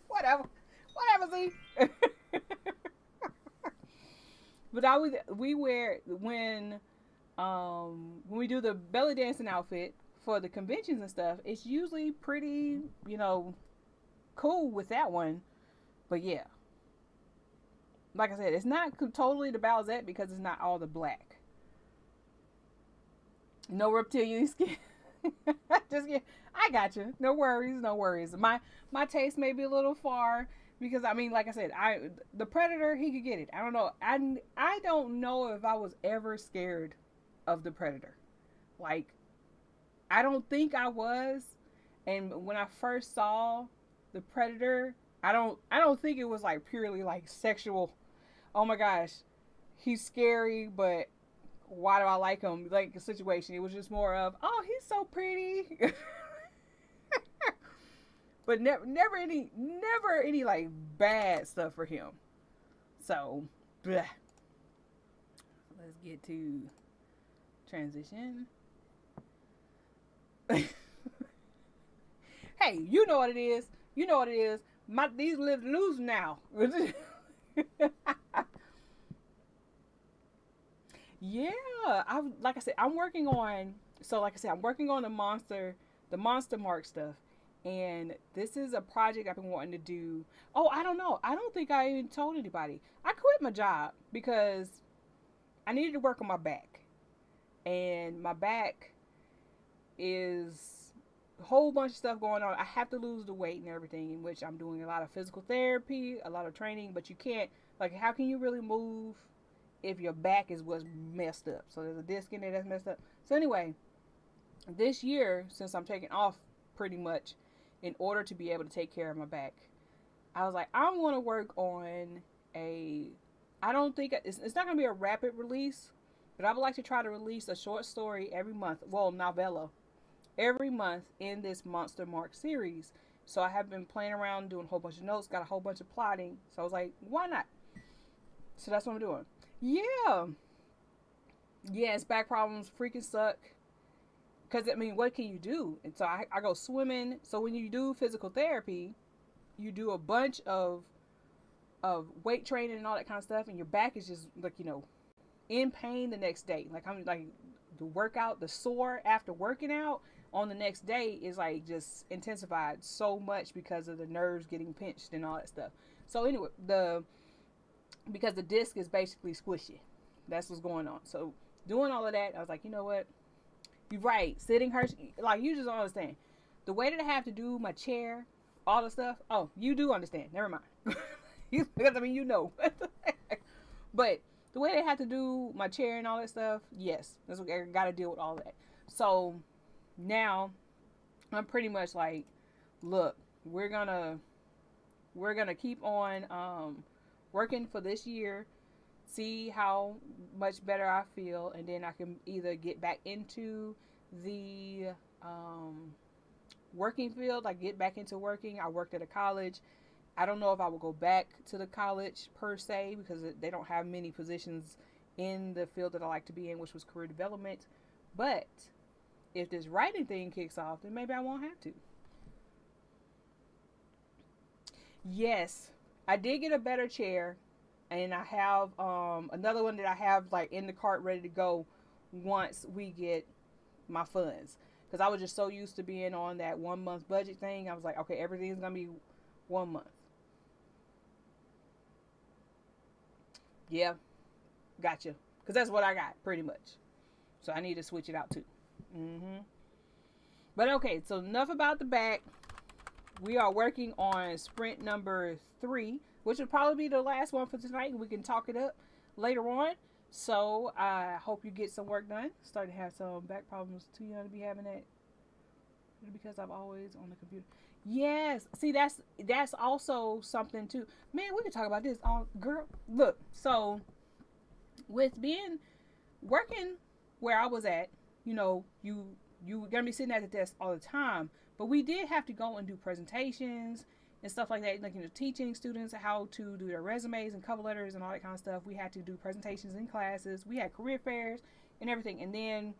Whatever. Whatever. See. But we wear when we do the belly dancing outfit for the conventions and stuff, it's usually pretty, cool with that one. But yeah, like I said, it's not totally the Bowsette because it's not all the black. No reptilian skin. Just get, I got you. No worries, no worries. My taste may be a little far because I mean, like I said, the Predator he could get it. I don't know. I don't know if I was ever scared of the Predator. Like I don't think I was. And when I first saw the Predator, I don't think it was like purely like sexual. Oh my gosh, he's scary, but why do I like him? Like a situation. It was just more of, oh, he's so pretty. But never any like bad stuff for him. So, bleh. Let's get to transition. Hey, you know what it is. You know what it is. These live loose now. Yeah, like I said, I'm working on. So, like I said, I'm working on the Monster Mark stuff, and this is a project I've been wanting to do. Oh, I don't know. I don't think I even told anybody. I quit my job because I needed to work on my back, and my back is a whole bunch of stuff going on. I have to lose the weight and everything, in which I'm doing a lot of physical therapy, a lot of training, but you can't, like, how can you really move if your back is what's messed up? So there's a disc in there that's messed up. So anyway, this year, since I'm taking off pretty much in order to be able to take care of my back, I was like, I want to work on I don't think it's not going to be a rapid release, but I would like to try to release a short story every month, well, novella, every month in this Monster Mark series. So I have been playing around, doing a whole bunch of notes, got a whole bunch of plotting. So I was like, why not? So that's what I'm doing. Yeah. Yes, back problems freaking suck. Because, I mean, what can you do? And so I go swimming. So when you do physical therapy, you do a bunch of weight training and all that kind of stuff. And your back is just, like, in pain the next day. Like, I'm like, the sore after working out on the next day is, like, just intensified so much because of the nerves getting pinched and all that stuff. So anyway, because the disc is basically squishy. That's what's going on. So doing all of that, I was like, you know what? You're right. Sitting hurts. Like, you just don't understand. The way that I have to do my chair, all the stuff. Oh, you do understand. Never mind. Because, I mean, But the way they have to do my chair and all that stuff, yes. That's what I got to deal with all that. So now I'm pretty much like, look, we're going to keep on working for this year, see how much better I feel, and then I can either get back into the working field, like get back into working. I worked at a college. I don't know if I will go back to the college per se because they don't have many positions in the field that I like to be in, which was career development. But if this writing thing kicks off, then maybe I won't have to. Yes, I did get a better chair, and I have another one that I have like in the cart ready to go once we get my funds. Because I was just so used to being on that 1 month budget thing. I was like, okay, everything's gonna be 1 month. Yeah, gotcha. Because that's what I got pretty much. So I need to switch it out too. But okay, so enough about the back. We are working on sprint number 3, which will probably be the last one for tonight. We can talk it up later on. So I hope you get some work done. Starting to have some back problems. Too young to be having that because I'm always on the computer. Yes, see that's also something too. Man, we could talk about this all girl. Look, so with being working where I was at, you gonna be sitting at the desk all the time. But we did have to go and do presentations and stuff like that, like teaching students how to do their resumes and cover letters and all that kind of stuff. We had to do presentations in classes. We had career fairs and everything, and then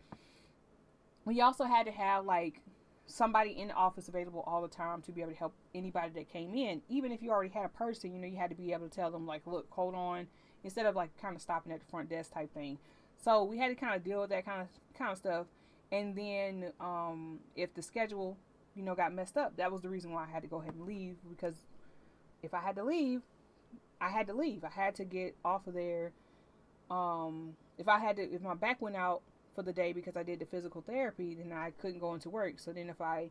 we also had to have like somebody in the office available all the time to be able to help anybody that came in. Even if you already had a person, you had to be able to tell them like, look, hold on, instead of like kind of stopping at the front desk type thing. So we had to kind of deal with that kind of stuff. And then if the schedule, got messed up, that was the reason why I had to go ahead and leave, because if I had to leave, I had to leave. I had to get off of there. If my back went out for the day because I did the physical therapy, then I couldn't go into work. So then if I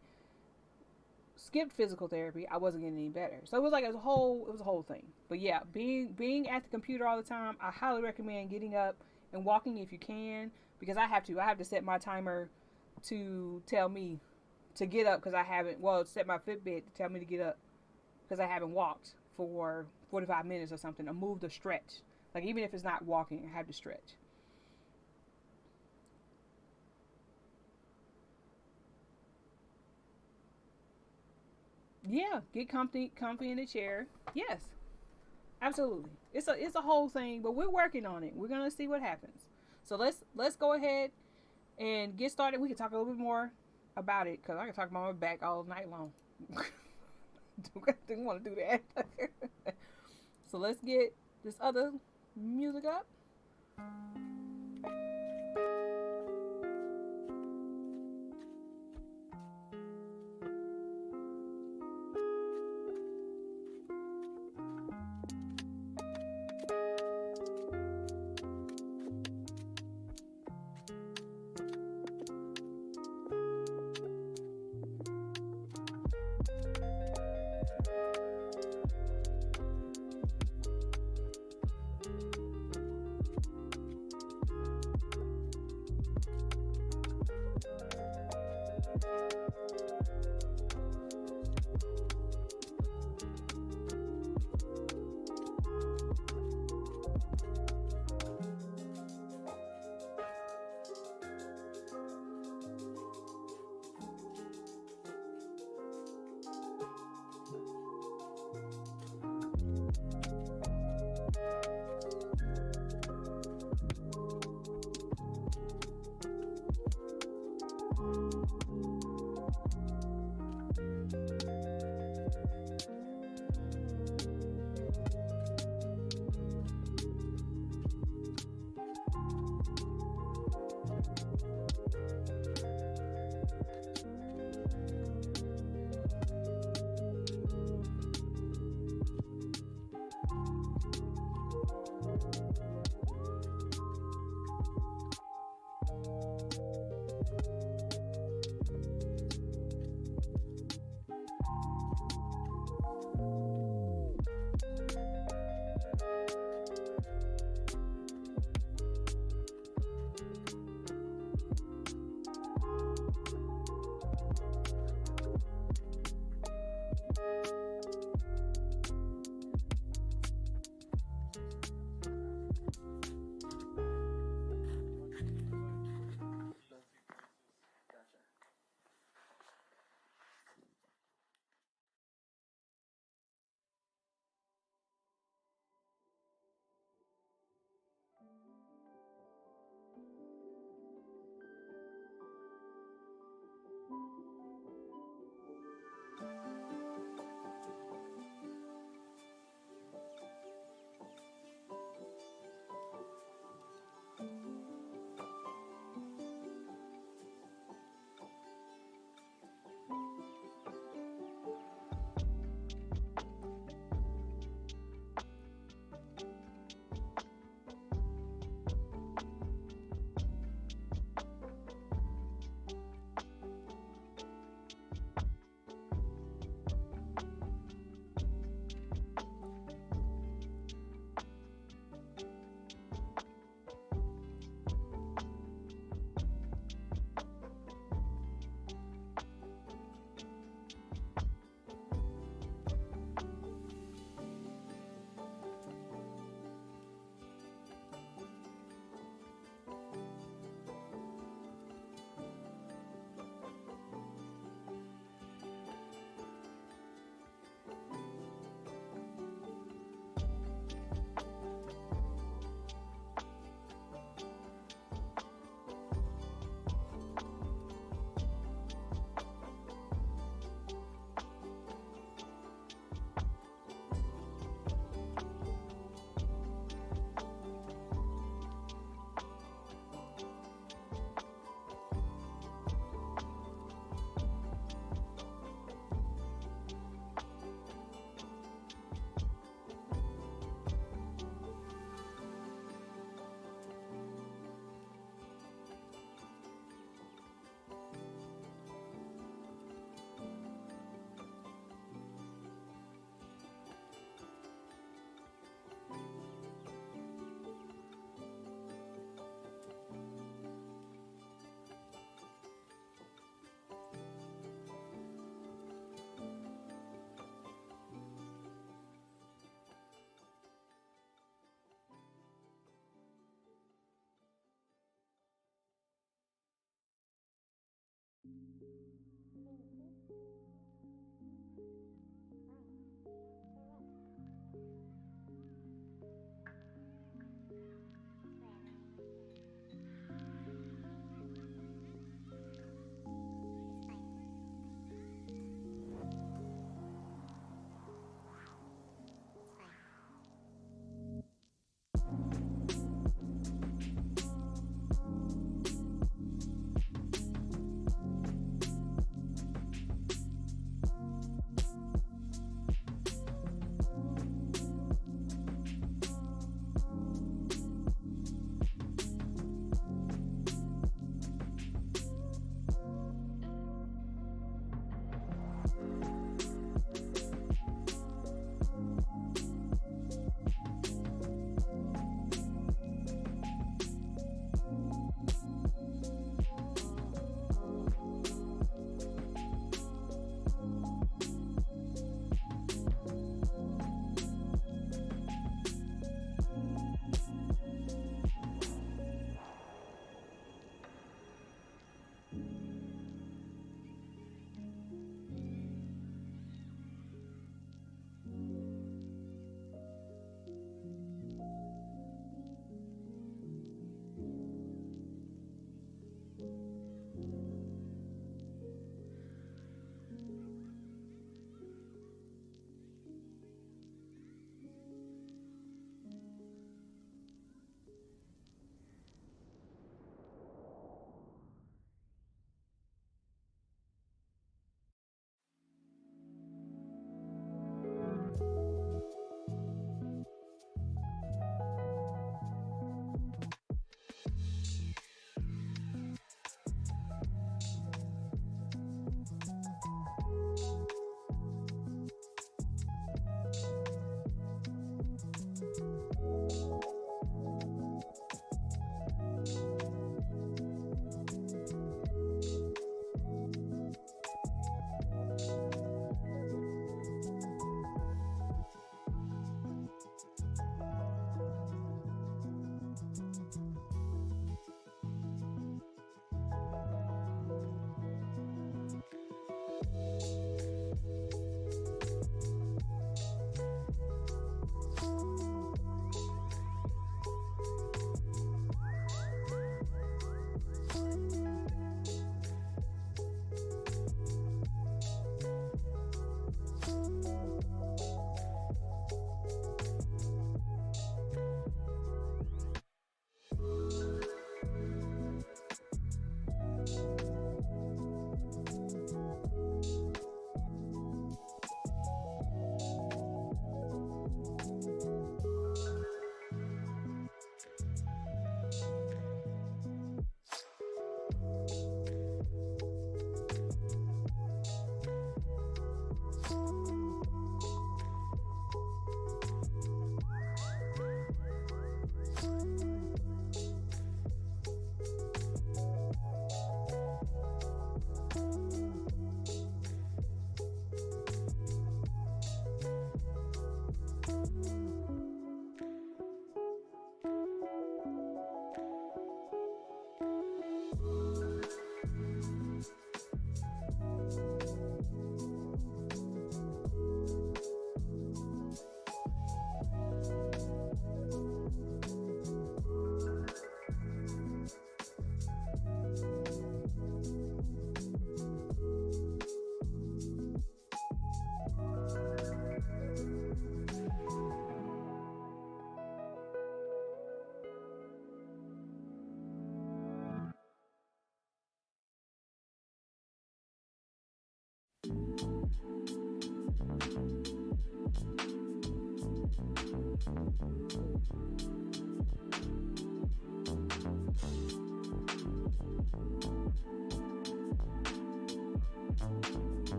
skipped physical therapy, I wasn't getting any better. So it was a whole thing. But yeah, being at the computer all the time, I highly recommend getting up and walking if you can, because I have to set my timer to tell me to get up, because I haven't, set my Fitbit to tell me to get up because I haven't walked for 45 minutes or something, or moved or stretch. Like even if it's not walking, I have to stretch. Yeah, get comfy in the chair. Yes, absolutely. It's a whole thing, but we're working on it. We're gonna see what happens. So let's go ahead and get started. We can talk a little bit more about it, because I can talk about my back all night long. Didn't want to do that. So let's get this other music up.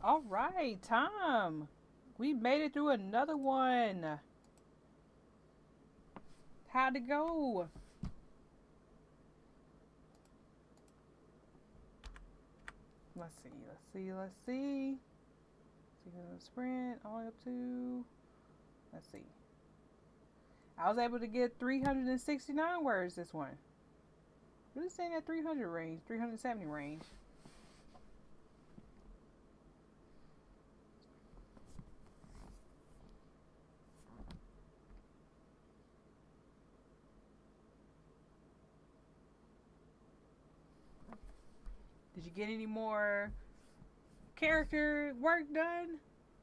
All right, Tom. We made it through another one. How'd it go? Let's see. Let's see. Let's see. See the sprint all the way up to. Let's see. I was able to get 369 words this one. Really saying that 300 range, 370 range. Did you get any more character work done?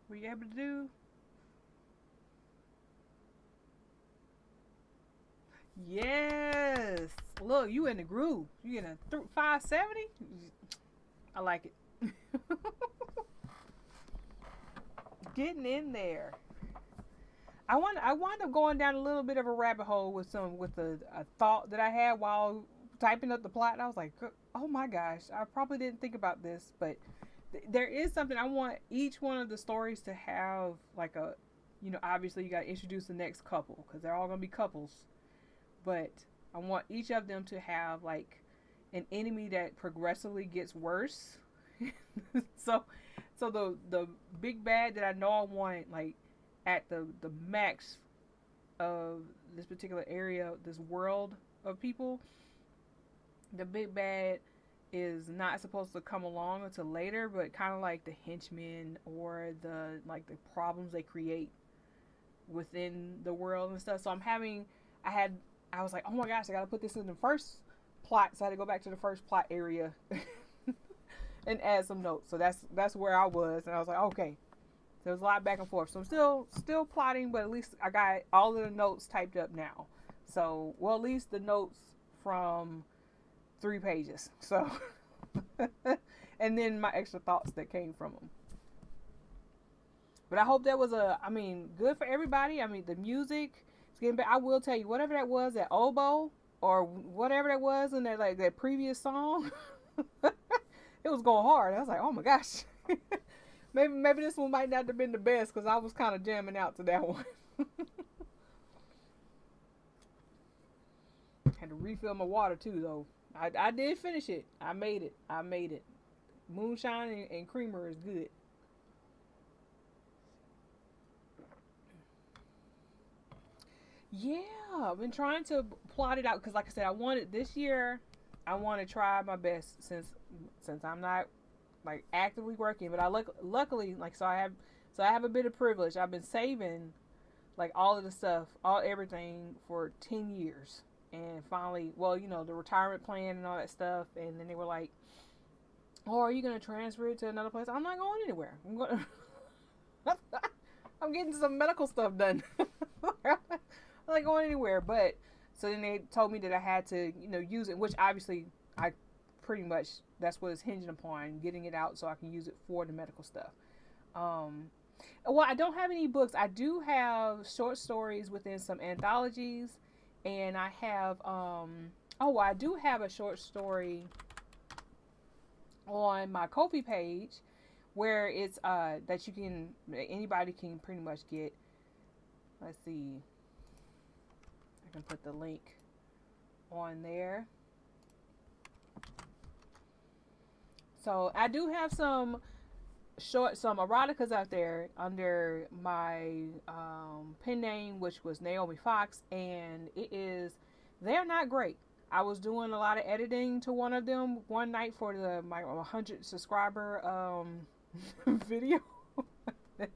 Were you able to do? Yes. Look, you in the groove. You in a 570? I like it. Getting in there. I wound up going down a little bit of a rabbit hole with a thought that I had while typing up the plot. And I was like, oh my gosh, I probably didn't think about this, but there is something I want each one of the stories to have like a, obviously you got to introduce the next couple because they're all gonna be couples, but I want each of them to have like an enemy that progressively gets worse. so the big bad that I know I want like at the max of this particular area, this world of people, the big bad is not supposed to come along until later, but kind of like the henchmen or the problems they create within the world and stuff. So I was like, oh my gosh, I gotta put this in the first plot, so I had to go back to the first plot area and add some notes. So that's where I was, and I was like, okay. So there was a lot back and forth. So I'm still plotting, but at least I got all of the notes typed up now. So, well, at least the notes from 3 pages. So, and then my extra thoughts that came from them. But I hope that was good for everybody. I mean, the music is getting better. I will tell you, whatever that was, that oboe or whatever that was in that previous song, it was going hard. I was like, oh my gosh. Maybe this one might not have been the best because I was kind of jamming out to that one. Had to refill my water too, though. I did finish it. I made it. Moonshine and creamer is good. Yeah, I've been trying to plot it out because, like I said, I wanted this year. I want to try my best since I'm not like actively working, but luckily I have a bit of privilege. I've been saving like all of the stuff, everything for 10 years. And finally, well, the retirement plan and all that stuff, and then they were like, "Oh, are you going to transfer it to another place?" I'm not going anywhere. I'm getting some medical stuff done. I'm not going anywhere, but so then they told me that I had to, use it, which obviously I pretty much that's what it's hinging upon, getting it out so I can use it for the medical stuff. Well, I don't have any books. I do have short stories within some anthologies, and I have I do have a short story on my Ko-fi page where it's that anybody can pretty much get. Let's see. I can put the link on there. So I do have some eroticas out there under my pen name, which was Naomi Fox, and they're not great. I was doing a lot of editing to one of them one night for my 100 subscriber video, and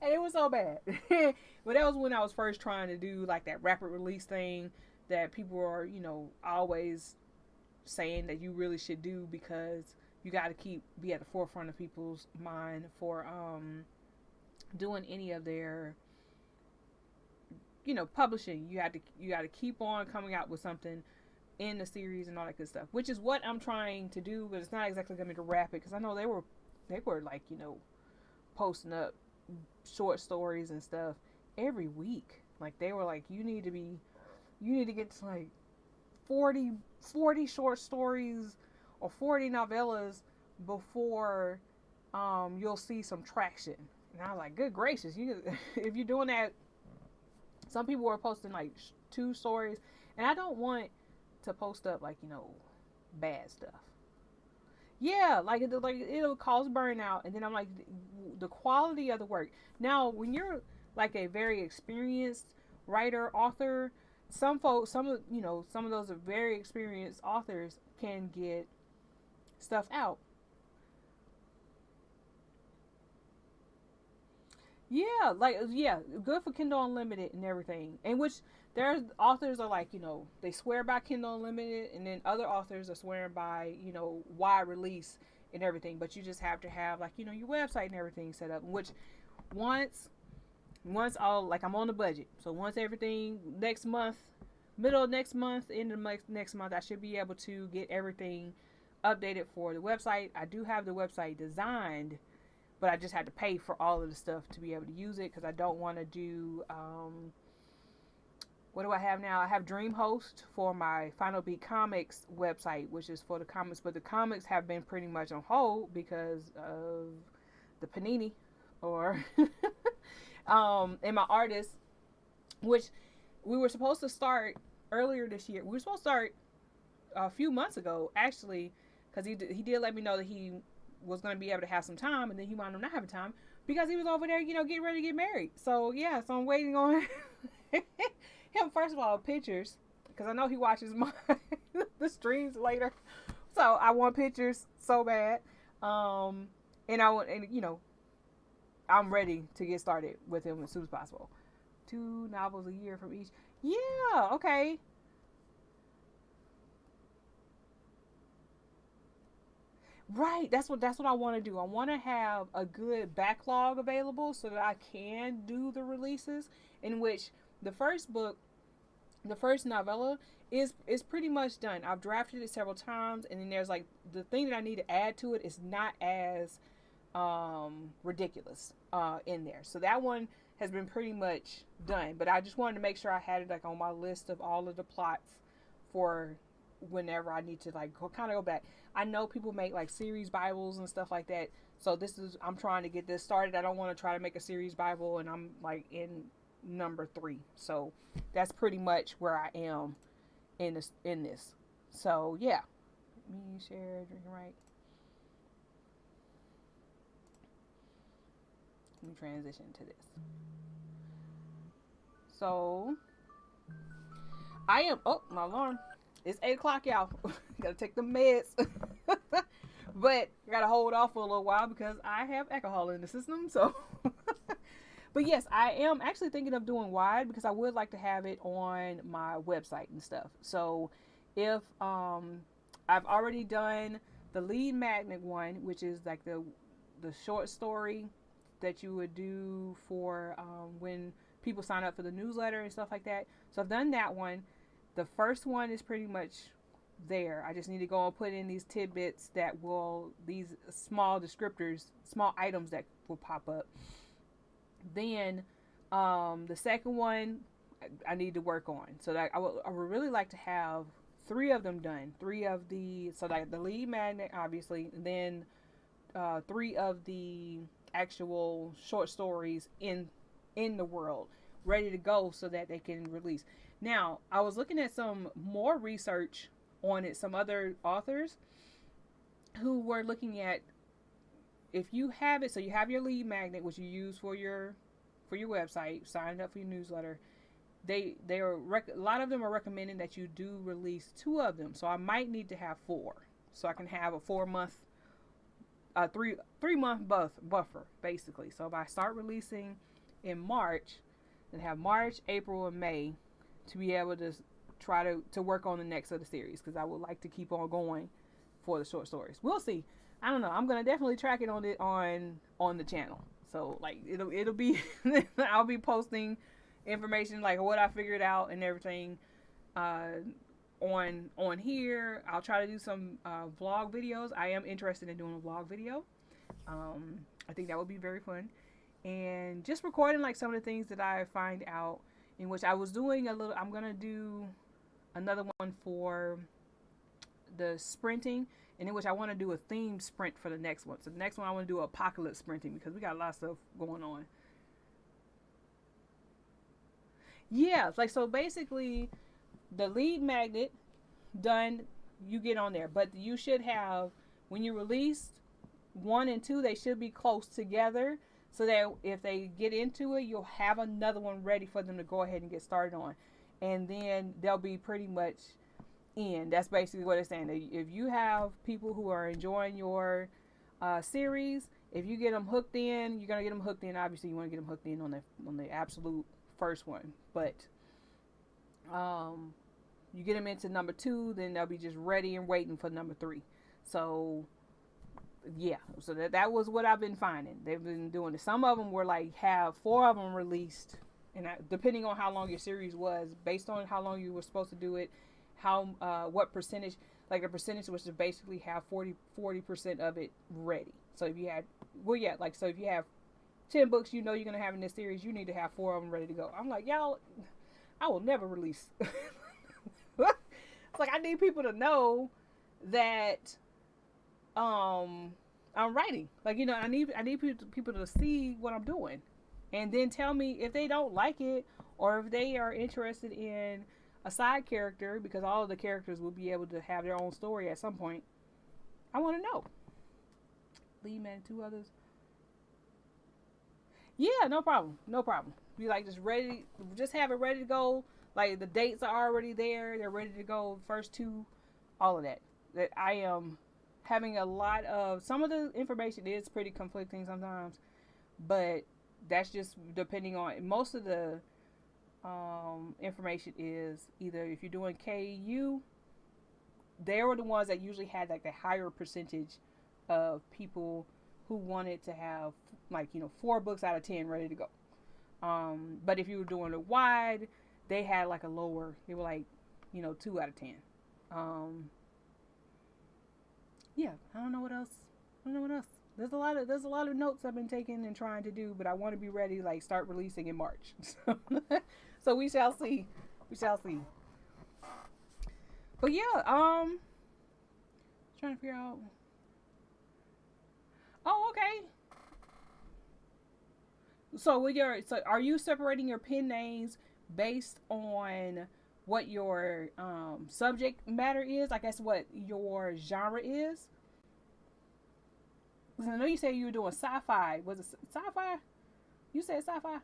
it was so bad. But that was when I was first trying to do like that rapid release thing that people are always saying that you really should do because you got to be at the forefront of people's mind for doing any of their publishing. You got to keep on coming out with something in the series and all that good stuff, which is what I'm trying to do, but it's not exactly going to be rapid because I know they were like posting up short stories and stuff every week. Like they were like, you need to get to like 40 short stories or 40 novellas before you'll see some traction. And I was like, good gracious, you if you're doing that, some people were posting like 2 stories, and I don't want to post up like bad stuff. Yeah, like it'll cause burnout, and then I'm like the quality of the work. Now, when you're like a very experienced writer, author, some folks, some of those are very experienced authors can get stuff out. Yeah, good for Kindle Unlimited and everything. And which there's authors are like, they swear by Kindle Unlimited, and then other authors are swearing by, wide release and everything. But you just have to have like, your website and everything set up. Which once all like I'm on the budget, so once everything next month, middle of next month, end of next month, I should be able to get everything updated for the website. I do have the website designed, but I just had to pay for all of the stuff to be able to use it because I don't want to do. What do I have now? I have DreamHost for my Final Beat Comics website, which is for the comics, but the comics have been pretty much on hold because of the Panini, or and my artist, which we were supposed to start earlier this year. We were supposed to start a few months ago, actually, because he did let me know that he was going to be able to have some time, and then he wound up not having time because he was over there, getting ready to get married. So yeah, so I'm waiting on him, first of all, pictures, because I know he watches my the streams later. So I want pictures so bad, and I want, and I'm ready to get started with him as soon as possible. 2 novels a year from each. Yeah, okay. Right, that's what I want to do. I want to have a good backlog available so that I can do the releases. In which the first book, the first novella, is pretty much done. I've drafted it several times, and then there's like the thing that I need to add to it is not as ridiculous in there. So that one has been pretty much done. But I just wanted to make sure I had it like on my list of all of the plots for whenever I need to like kind of go back. I know people make like series Bibles and stuff like that. So I'm trying to get this started. I don't want to try to make a series Bible and I'm like in number 3. So that's pretty much where I am in this. So yeah. Me share drinking right. Let me transition to this. So I am. Oh, my alarm. It's 8 o'clock, y'all. Gotta take the meds. But I gotta hold off for a little while because I have alcohol in the system. So, but yes, I am actually thinking of doing wide because I would like to have it on my website and stuff. So, if I've already done the lead magnet one, which is like the short story that you would do for when people sign up for the newsletter and stuff like that. So I've done that one. The first one is pretty much there. I just need to go and put in these tidbits these small descriptors, small items that will pop up. Then the second one I need to work on. So that I would really like to have 3 of them done. 3 of so like the lead magnet, obviously, and then 3 of the actual short stories in the world ready to go so that they can release. Now, I was looking at some more research on it, some other authors who were looking at if you have it, so you have your lead magnet, which you use for your website, signed up for your newsletter. They are a lot of them are recommending that you do release 2 of them. So I might need to have 4, so I can have a 4-month, 3-month buffer basically. So if I start releasing in March, then have March, April, and May to be able to try to work on the next of the series, because I would like to keep on going for the short stories. We'll see. I don't know. I'm gonna definitely track it on the channel. So like it'll be I'll be posting information like what I figured out and everything on here. I'll try to do some vlog videos. I am interested in doing a vlog video. I think that would be very fun. And just recording like some of the things that I find out, in which I was doing I'm gonna do another one for the sprinting, and in which I want to do a theme sprint for the next one. So the next one I want to do apocalypse sprinting because we got a lot of stuff going on. Yeah, like so basically the lead magnet done, you get on there, but you should have when you release one and two, they should be close together so that if they get into it, you'll have another one ready for them to go ahead and get started on, and then they'll be pretty much in. That's basically what it's saying. If you have people who are enjoying your series, if you get them hooked in, you're gonna get them hooked in. Obviously, you want to get them hooked in on the absolute first one, but you get them into number two, then they'll be just ready and waiting for number three. So yeah, so that was what I've been finding. They've been doing it. Some of them were like have four of them released, and depending on how long your series was, based on how long you were supposed to do it, how what percentage, like the percentage was to basically have 40% of it ready. So if you had, well, yeah, like so if you have 10 books, you know you're gonna have in this series, you need to have four of them ready to go. I'm like, y'all, I will never release. It's like I need people to know that I'm writing. Like, you know, I need people to see what I'm doing, and then tell me if they don't like it or if they are interested in a side character, because all of the characters will be able to have their own story at some point. I want to know. Lee Man, two others. Yeah, no problem, no problem. Be like just ready, just have it ready to go. Like the dates are already there; they're ready to go. First two, all of that. That I am having a lot of. Some of the information is pretty conflicting sometimes, but that's just depending on most of the information is either if you're doing KU, they were the ones that usually had like the higher percentage of people who wanted to have like 4 books out of 10 ready to go. But if you were doing it wide, they had like a lower. They were like 2 out of 10. Yeah, I don't know what else. I don't know what else. There's a lot of notes I've been taking and trying to do, but I want to be ready like start releasing in March. So we shall see. We shall see. But yeah, trying to figure out. Oh, okay. So are you separating your pen names based on what your subject matter is? I guess what your genre is. Because I know you said you were doing sci-fi. Was it sci-fi? You said sci-fi.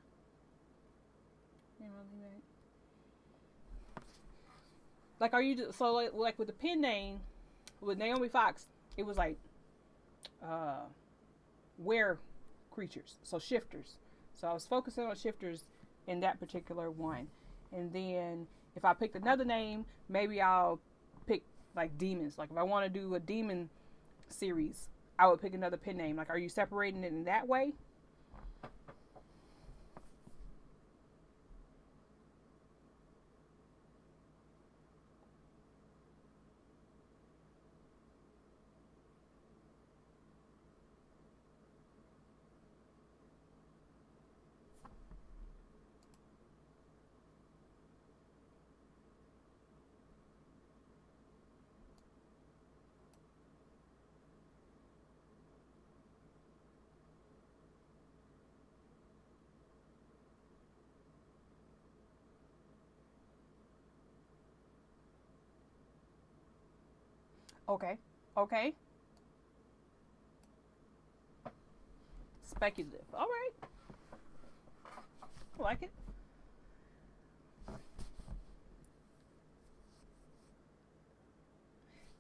Like, are you so like with the pen name with Naomi Fox? It was like uh, were creatures, so shifters. So I was focusing on shifters in that particular one, and then if I picked another name, maybe I'll pick like demons. Like if I want to do a demon series, I would pick another pen name. Like, are you separating it in that way? Okay. Okay. Speculative. All right. I like it.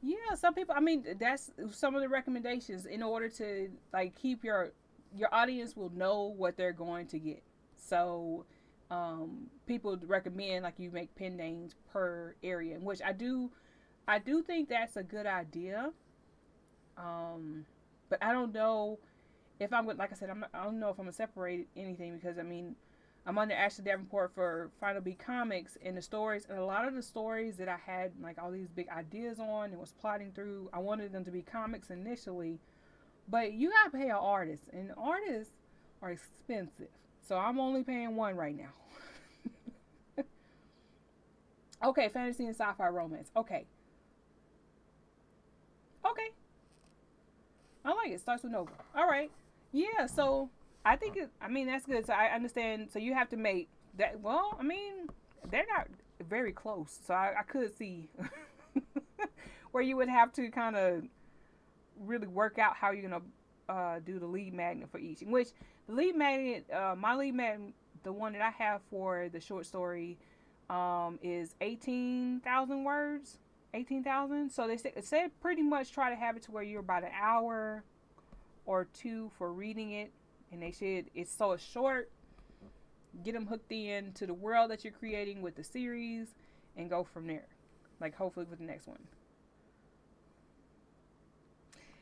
Yeah, some people. I mean, that's some of the recommendations in order to like keep your audience will know what they're going to get. So, people recommend like you make pen names per area, which I do. I do think that's a good idea. Um, but I don't know if I'm like I said, I don't know if I'm gonna separate anything because I mean, I'm under Ashley Davenport for Final Beat Comics and the stories, and a lot of the stories that I had like all these big ideas on and was plotting through, I wanted them to be comics initially, but you gotta pay an artist, and artists are expensive, so I'm only paying one right now. Okay, fantasy and sci-fi romance. Okay, okay, I like it. Starts with Nova. All right. Yeah. So I think it. I mean, that's good. So I understand. So you have to make that. Well, I mean, they're not very close. So I could see where you would have to kind of really work out how you're gonna do the lead magnet for each. In which the lead magnet, my lead magnet, the one that I have for the short story, is 18,000 words. 18,000. So they said pretty much try to have it to where you're about an hour or two for reading it, and they said it's so short. Get them hooked in to the world that you're creating with the series, and go from there. Like hopefully with the next one.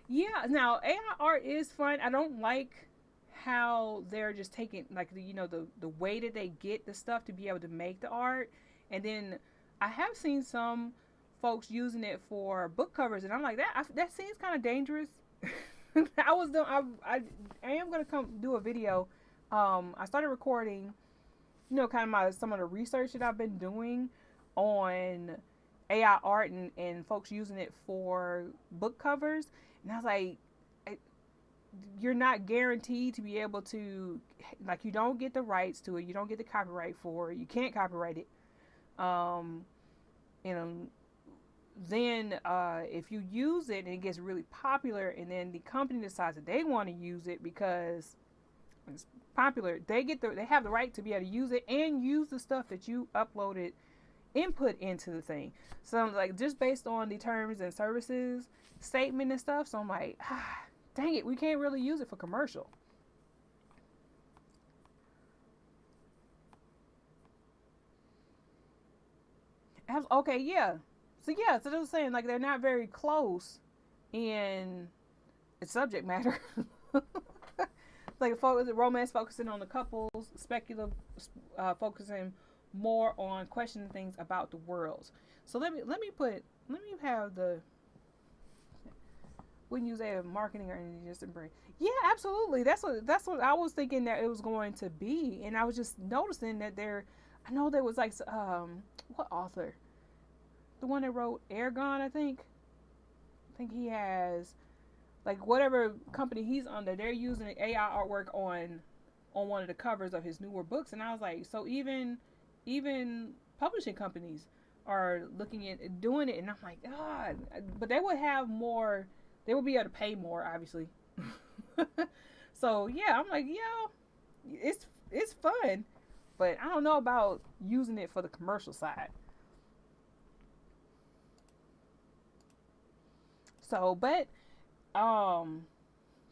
Yeah. Now AI art is fun. I don't like how they're just taking like the way that they get the stuff to be able to make the art, and then I have seen some folks using it for book covers, and I'm like that seems kind of dangerous. I was doing I am gonna come do a video. I started recording, kind of some of the research that I've been doing on AI art and folks using it for book covers, and I was like, you're not guaranteed to be able to, like, you don't get the rights to it, you don't get the copyright for it, you can't copyright it. Um, and then if you use it and it gets really popular, and then the company decides that they want to use it because it's popular, they have the right to be able to use it and use the stuff that you uploaded input into the thing. So like just based on the terms and services statement and stuff, so I'm like, dang it, we can't really use it for commercial. Okay, yeah. So they were saying like they're not very close in its subject matter. Like romance focusing on the couples, speculative focusing more on questioning things about the worlds. So let me have the wouldn't use a marketing or anything, just to bring. Yeah, absolutely. That's what I was thinking that it was going to be, and I was just noticing that there. I know there was like what author? The one that wrote Aragon, I think. I think he has like whatever company he's under. They're using AI artwork on one of the covers of his newer books, and I was like, so even publishing companies are looking at doing it, and I'm like, God, but they would have more. They would be able to pay more, obviously. So yeah, I'm like, yeah, it's fun, but I don't know about using it for the commercial side. So, but um,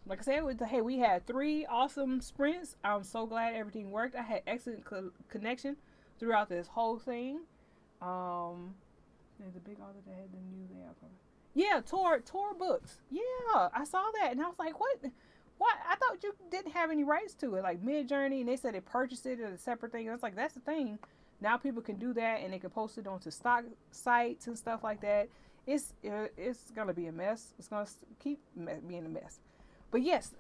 like I said, hey, we had 3 awesome sprints. I'm so glad everything worked. I had excellent connection throughout this whole thing. Um, there's a big author that had the news outcome. Yeah, Tor Books. Yeah, I saw that and I was like, what? What? I thought you didn't have any rights to it, like Mid Journey, and they said they purchased it as a separate thing. I was like, that's the thing. Now people can do that, and they can post it onto stock sites and stuff like that. It's gonna be a mess. It's gonna keep being a mess. But yes,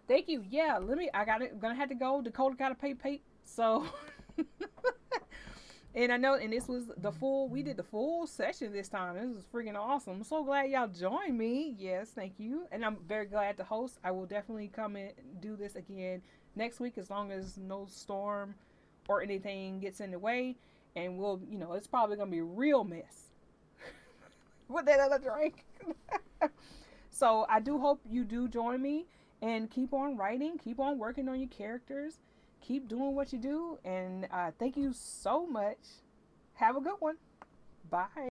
thank you. Yeah, let me. I got it. Gonna have to go. Dakota got to pay. So and I know, and this was the full, we did the full session this time. This was freaking awesome. I'm so glad y'all joined me. Yes, thank you. And I'm very glad to host. I will definitely come and do this again next week as long as no storm or anything gets in the way. And we'll, it's probably going to be a real mess with that other drink. So I do hope you do join me and keep on writing, keep on working on your characters, keep doing what you do. And thank you so much. Have a good one. Bye.